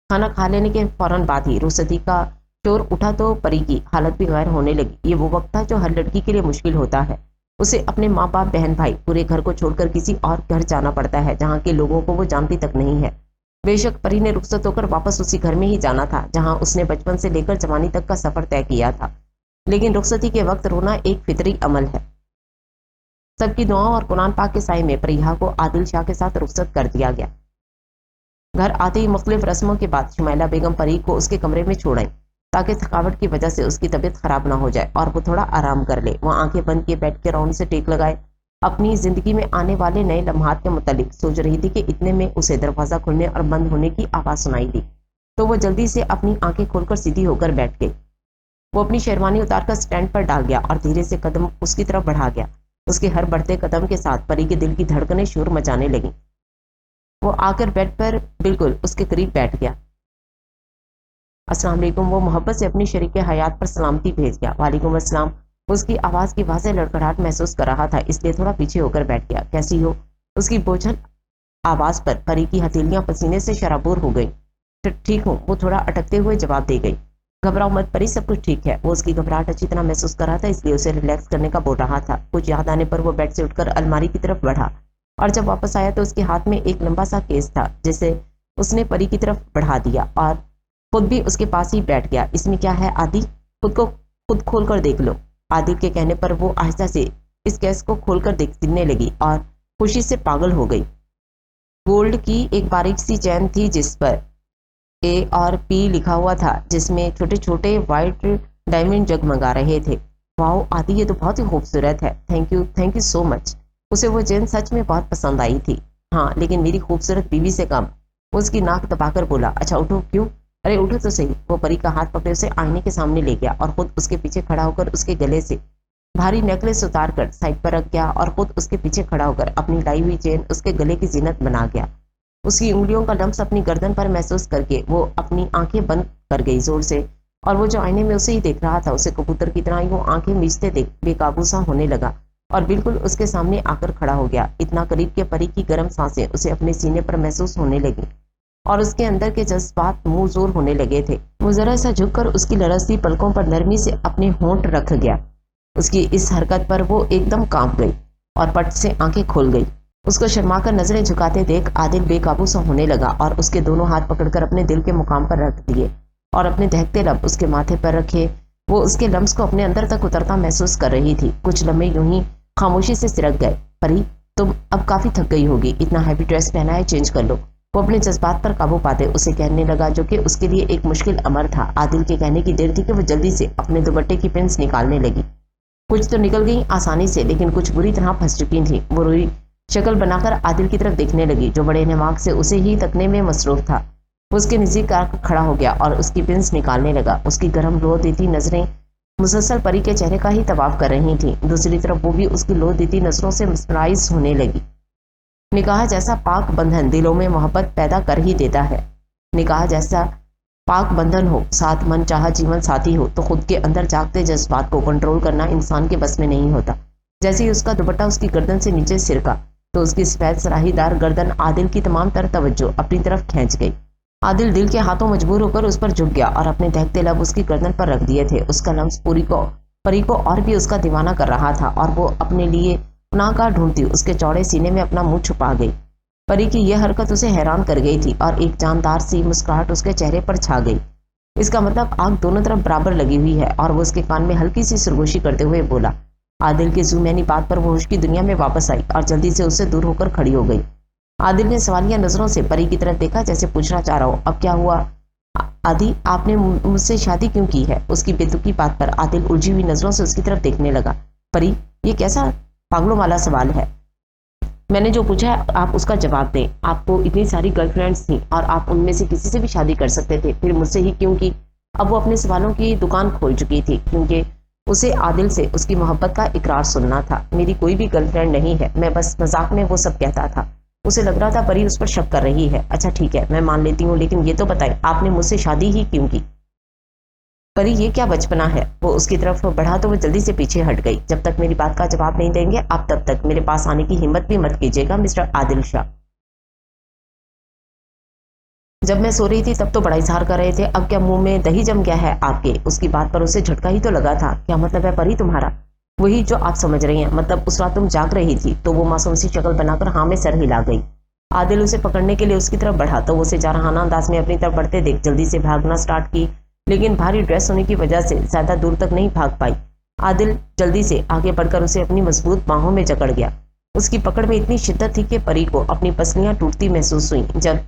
खाना खा लेने के फौरन बाद ही रुखसती का शोर उठा तो परी की हालत भी गैर होने लगी। ये वो वक्त था जो हर लड़की के लिए मुश्किल होता है। उसे अपने माँ बाप बहन भाई पूरे घर को छोड़कर किसी और घर जाना पड़ता है जहाँ के लोगों को वो जानती तक नहीं है। बेशक परी ने रुखसत होकर वापस उसी घर में ही जाना था जहाँ उसने बचपन से लेकर जवानी तक का सफर तय किया था, लेकिन रुखसती के वक्त रोना एक फितरी अमल है। सबकी दुआओं और कुरान पाक के साए में परिहा को आदिल शाह के साथ रुखसत कर दिया गया। घर आते ही मुख्तलिफ रस्मों के बाद शुमाइला बेगम परी को उसके कमरे में छोड़ आई ताकि थकावट की वजह से उसकी तबीयत खराब ना हो जाए और वो थोड़ा आराम कर ले। वो आंखें बंद किए बैठ के राउंड से टेक लगाए अपनी जिंदगी में आने वाले नए लम्हात के मुतालिक सोच रही थी कि इतने में उसे दरवाजा खुलने और बंद होने की आवाज सुनाई दी तो वो जल्दी से अपनी आंखें खोलकर सीधी होकर बैठ गई। वो अपनी शेरवानी उतारकर स्टैंड पर डाल गया और धीरे से कदम उसकी तरफ बढ़ा गया। उसके हर बढ़ते कदम के साथ परी के दिल की धड़कनें शोर मचाने लगी। वो आकर बेड पर बिल्कुल उसके करीब बैठ गया। अस्सलाम वालेकुम। वो मोहब्बत से अपनी शरीक हयात पर सलामती भेज गया। वालेकुम अस्सलाम। उसकी आवाज़ की वाज़ेह लड़खड़ाहट महसूस कर रहा था, इसलिए थोड़ा पीछे होकर बैठ गया। कैसी हो? उसकी बोझल आवाज़ पर परी की हथेलियां पसीने से शराबोर हो गई। ठीक हूँ, वो थोड़ा अटकते हुए जवाब दे गई। घबराओ मत परी, सब कुछ ठीक है। वो उसकी घबराहट अच्छी तरह महसूस कर रहा था, इसलिए उसे रिलैक्स करने का बोल रहा था। कुछ याद आने पर वो बेड से उठकर अलमारी की तरफ बढ़ा और जब वापस आया तो उसके हाथ में एक लंबा सा केस था जिसे उसने परी की तरफ बढ़ा दिया और खुद भी उसके पास ही बैठ गया। इसमें क्या है आदि? खुद खोल कर देख लो। आदिल के कहने पर वो आहिस्ता से इस केस को खोलकर देखने लगी और खुशी से पागल हो गई। गोल्ड की एक बारीक सी चैन थी जिस पर ए और पी लिखा हुआ था, जिसमें छोटे छोटे व्हाइट डायमंड जगमगा रहे थे। वाओ आदि, ये तो बहुत ही खूबसूरत है। Thank you so much. उसे वो चैन सच में बहुत पसंद आई थी। हाँ, लेकिन मेरी खूबसूरत बीवी से कम। उसकी नाक दबाकर बोला। अच्छा उठो। क्यों? अरे उठो तो सही। वो परी का हाथ पकड़े उसे आईने के सामने ले गया और खुद उसके पीछे खड़ा होकर उसके गले से भारी नेकलेस उतार कर साइड पर रख गया और खुद उसके पीछे खड़ा होकर अपनी लाई हुई चेन उसके गले की जीनत बना गया। उसकी उंगलियों का लम्स अपनी गर्दन पर महसूस करके वो अपनी आंखें बंद कर गई जोर से, और वो जो आईने में उसे ही देख रहा था उसे कबूतर की तरह ही वो आंखें मीचते देख बेकाबू सा होने लगा और बिल्कुल उसके सामने आकर खड़ा हो गया। इतना करीब के परी की गर्म सांसें उसे अपने सीने पर महसूस होने लगी और उसके अंदर के जज्बात मुंह जोर होने लगे थे। वो जरा सा झुककर उसकी लरसती पलकों पर नरमी से अपने होंठ रख गया। उसकी इस हरकत पर वो एकदम कांप गई और पट से आंखें खोल गई। उसको शर्माकर नजरें झुकाते देख आदिल बेकाबू सा होने लगा और उसके दोनों हाथ पकड़कर अपने दिल के मुकाम पर रख दिए और अपने दहकते लब उसके माथे पर रखे। वो उसके लम्स को अपने अंदर तक उतरता महसूस कर रही थी। कुछ लम्हे यूं ही खामोशी से सिरक गए। परी, तुम अब काफी थक गई होगी, इतना हैवी ड्रेस पहना है, चेंज कर लो। वो अपने जज्बात पर काबू पाते उसे कहने लगा, जो कि उसके लिए एक मुश्किल अमर था। आदिल के कहने की देर थी कि वो जल्दी से अपने दुपट्टे की पिन्स निकालने लगी। कुछ तो निकल गई आसानी से, लेकिन कुछ बुरी तरह फंस चुकी थी। वो रोई शक्ल बनाकर आदिल की तरफ देखने लगी, जो बड़े निमाक से उसे ही तकने में मसरूफ था। वो उसके नजदीक आकर खड़ा हो गया और उसकी पिन्स निकालने लगा। उसकी गर्म लो देती नजरें मुसलसल परी के चेहरे का ही तवाफ कर रही थी। दूसरी तरफ वो भी उसकी लो देती नजरों से मुस्कुराइज होने लगी। निकाह जैसा पाक बंधन दिलों में मोहब्बत पैदा कर ही देता है। निकाह जैसा पाक बंधन हो, साथ मन चाहा जीवन साथी हो, तो खुद के अंदर जागते जज्बात को कंट्रोल करना इंसान के बस में नहीं होता। जैसे ही उसका दुपट्टा उसकी गर्दन से नीचे सिरका तो उसकी सफेद सराहीदार गर्दन आदिल की तमाम तर तवज्जो अपनी तरफ खींच गई। आदिल दिल के हाथों मजबूर होकर उस पर झुक गया और अपने दहकते लब उसकी गर्दन पर रख दिए थे। उसका लम्स परी को और भी उसका दीवाना कर रहा था और वो अपने लिए पनाह ढूंढती उसके चौड़े सीने में अपना मुंह छुपा गई। परी की यह हरकत उसे हैरान कर गई थी और एक जानदार सी मुस्कुराहट उसके चेहरे पर छा गई। इसका मतलब आग दोनों तरफ बराबर लगी हुई है। और वो उसके कान में हल्की सी सरगोशी करते हुए बोला। आदिल की ज़ूम बात पर वो होश की दुनिया में वापस आई और जल्दी से उससे दूर होकर खड़ी हो गई। आदिल ने सवालिया नजरों से परी की तरफ देखा, जैसे पूछना चाह रहा हो, अब क्या हुआ आदि, आपने मुझसे शादी क्यों की है? उसकी बेतुकी बात पर आदिल उलझी हुई नजरों से उसकी तरफ देखने लगा। परी, ये कैसा पागलों वाला सवाल है? मैंने जो पूछा है आप उसका जवाब दें। आपको इतनी सारी गर्लफ्रेंड्स थी और आप उनमें से किसी से भी शादी कर सकते थे, फिर मुझसे ही क्यों की? अब वो अपने सवालों की दुकान खोल चुकी थी, क्योंकि उसे आदिल से उसकी मोहब्बत का इकरार सुनना था। मेरी कोई भी गर्लफ्रेंड नहीं है, मैं बस मजाक में वो सब कहता था। उसे लग रहा था परी उस पर शक कर रही है। अच्छा ठीक है, मैं मान लेती हूँ, लेकिन ये तो बताएं आपने मुझसे शादी ही क्यों की? परी, ये क्या बचपना है? वो उसकी तरफ बढ़ा तो वो जल्दी से पीछे हट गई। जब तक मेरी बात का जवाब नहीं देंगे आप, तब तक मेरे पास आने की हिम्मत भी मत कीजिएगा मिस्टर आदिल शाह। जब मैं सो रही थी तब तो बड़ा इजहार कर रहे थे, अब क्या मुंह में दही जम गया है आपके? उसकी बात पर उसे झटका ही तो लगा था। क्या मतलब है परी तुम्हारा? वही जो आप समझ रही हैं, मतलब उस रात तुम जाग रही थी। तो वो मासूम सी शक्ल बनाकर हाँ में सर हिला गई। आदिल उसे पकड़ने के लिए उसकी तरफ बढ़ा तो वो उसे जारहाना अंदाज में अपनी तरफ बढ़ते देख जल्दी से भागना स्टार्ट की, लेकिन भारी ड्रेस होने की वजह से ज्यादा दूर तक नहीं भाग पाई। आदिल जल्दी से आगे बढ़कर उसे अपनी मजबूत बाहों में जकड़ गया। उसकी पकड़ में इतनी शिद्दत थी कि परी को अपनी पसलियां टूटती महसूस हुई। जब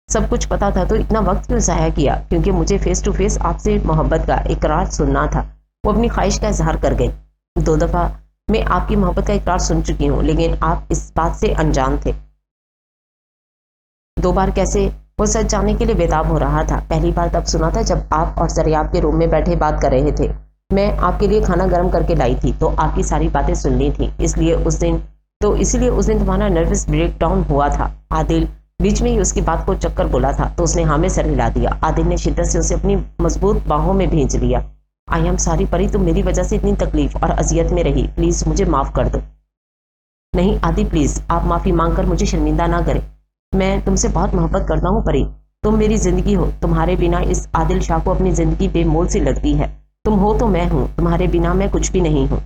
सब कुछ पता था तो इतना वक्त क्यों ज़ाया किया? क्योंकि मुझे फेस टू फेस आपसे मोहब्बत का इकरार सुनना था। वो अपनी ख्वाहिश का इजहार कर गई। 2 दफ़ा मैं आपकी मोहब्बत का इकरार सुन चुकी हूँ, लेकिन आप इस बात से अनजान थे। 2 बार कैसे? वो सच जानने के लिए बेताब हो रहा था। पहली बार तब सुना था जब आप और जरियाब के रूम में बैठे बात कर रहे थे। मैं आपके लिए खाना गर्म करके लाई थी तो आपकी सारी बातें सुननी थी, इसीलिए उस दिन तुम्हारा नर्वस ब्रेकडाउन हुआ था। आदिल बीच में ही उसकी बात को चक्कर बोला था तो उसने हाँ में सर हिला दिया। आदिल ने शिद्दत से उसे अपनी मजबूत बाहों में भींच लिया। आई एम सॉरी परी, तुम मेरी वजह से इतनी तकलीफ और अजियत में रही, प्लीज मुझे माफ कर दो। नहीं आदि प्लीज, आप माफी मांगकर मुझे शर्मिंदा ना करें। मैं तुमसे बहुत मोहब्बत करता हूँ परी, तुम मेरी जिंदगी हो। तुम्हारे बिना इस आदिल शाह को अपनी जिंदगी बेमोल सी लगती है। तुम हो तो मैं हूँ, तुम्हारे बिना मैं कुछ भी नहीं हूँ।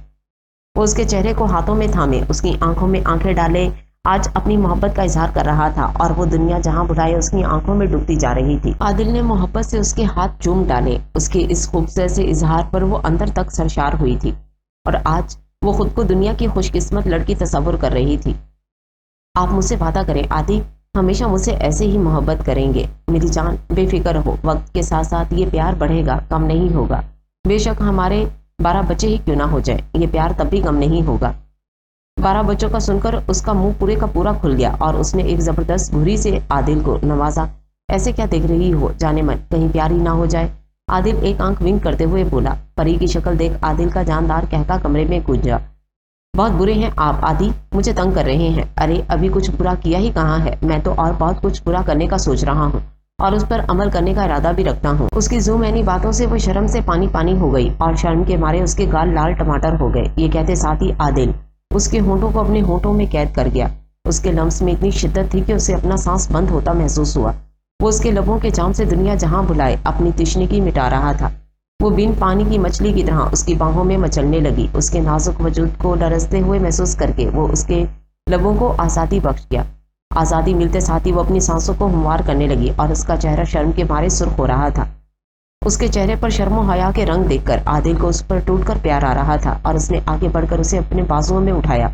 वो उसके चेहरे को हाथों में थामे उसकी आंखों में आंखें डाले आज अपनी मोहब्बत का इजहार कर रहा था और वो दुनिया जहां बुलाए उसकी आंखों में डूबती जा रही थी। आदिल ने मोहब्बत से उसके हाथ चूम डाले। उसके इस खूबसूरत से इजहार पर वो अंदर तक सरशार हुई थी और आज वो खुद को दुनिया की खुशकिस्मत लड़की तस्वुर कर रही थी। आप मुझसे वादा करें आदि, हमेशा मुझसे ऐसे ही मोहब्बत करेंगे। मेरी जान बेफिक्र हो, वक्त के साथ साथ ये प्यार बढ़ेगा, कम नहीं होगा। बेशक हमारे 12 बच्चे ही क्यों ना हो जाए, ये प्यार तब भी कम नहीं होगा। 12 बच्चों का सुनकर उसका मुंह पूरे का पूरा खुल गया और उसने एक जबरदस्त घुरी से आदिल को नवाजा। ऐसे क्या देख रही हो, जाने मन कहीं प्यार ही ना हो जाए। आदिल एक आंख विंक करते हुए बोला। परी की शक्ल देख आदिल का जानदार कहका कमरे में गूंजा। बहुत बुरे हैं आप आदि, मुझे तंग कर रहे हैं। अरे अभी कुछ बुरा किया ही कहाँ है, मैं तो और बहुत कुछ बुरा करने का सोच रहा हूँ और उस पर अमल करने का इरादा भी रखता हूँ। उसकी ज़ूम बातों से वो शर्म से पानी पानी हो गई और शर्म के मारे उसके गाल लाल टमाटर हो गए। ये कहते साथ ही आदिल उसके होंठों को अपने होंठों में कैद कर गया। उसके लम्स में इतनी शिद्दत थी कि उसे अपना सांस बंद होता महसूस हुआ। वो उसके लबों के जाम से दुनिया जहां बुलाए अपनी तिश्नगी मिटा रहा था। वो बिन पानी की मछली की तरह उसकी बाहों में मचलने लगी। उसके नाजुक वजूद को लरसते हुए महसूस करके वो उसके लबों को आज़ादी बख्श गया। आज़ादी मिलते साथ ही वो अपनी सांसों को हमवार करने लगी और उसका चेहरा शर्म के मारे सुर्ख हो रहा था। उसके चेहरे पर शर्म और हया के रंग देखकर आदिल को उस पर टूटकर प्यार आ रहा था और उसने आगे बढ़कर उसे अपने बाजुओं में उठाया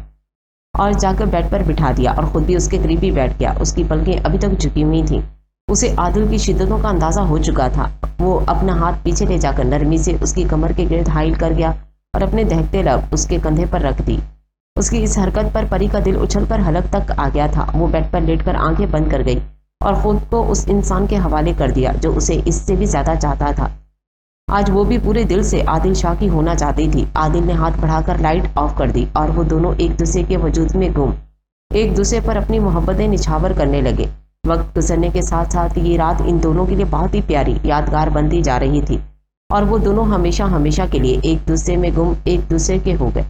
और जाकर बेड पर बिठा दिया और खुद भी उसके करीब ही बैठ गया। उसकी पलकें अभी तक झुकी हुई थीं। उसे आदिल की शिद्दतों का अंदाजा हो चुका था। वो अपना हाथ पीछे ले जाकर नरमी से उसकी कमर के गिर्द हाइल कर गया और अपने दहकते लब उसके कंधे पर रख दी। उसकी इस हरकत पर परी का दिल उछलकर हलक तक आ गया था। वो बेड पर लेटकर आंखें बंद कर गई और खुद को उस इंसान के हवाले कर दिया जो उसे इससे भी ज्यादा चाहता था। आज वो भी पूरे दिल से आदिल शाह की होना चाहती थी। आदिल ने हाथ बढ़ाकर लाइट ऑफ कर दी और वो दोनों एक दूसरे के वजूद में गुम एक दूसरे पर अपनी मोहब्बतें निछावर करने लगे। वक्त गुजरने के साथ साथ ये रात इन दोनों के लिए बहुत ही प्यारी यादगार बनती जा रही थी और वो दोनों हमेशा हमेशा के लिए एक दूसरे में गुम एक दूसरे के हो गए।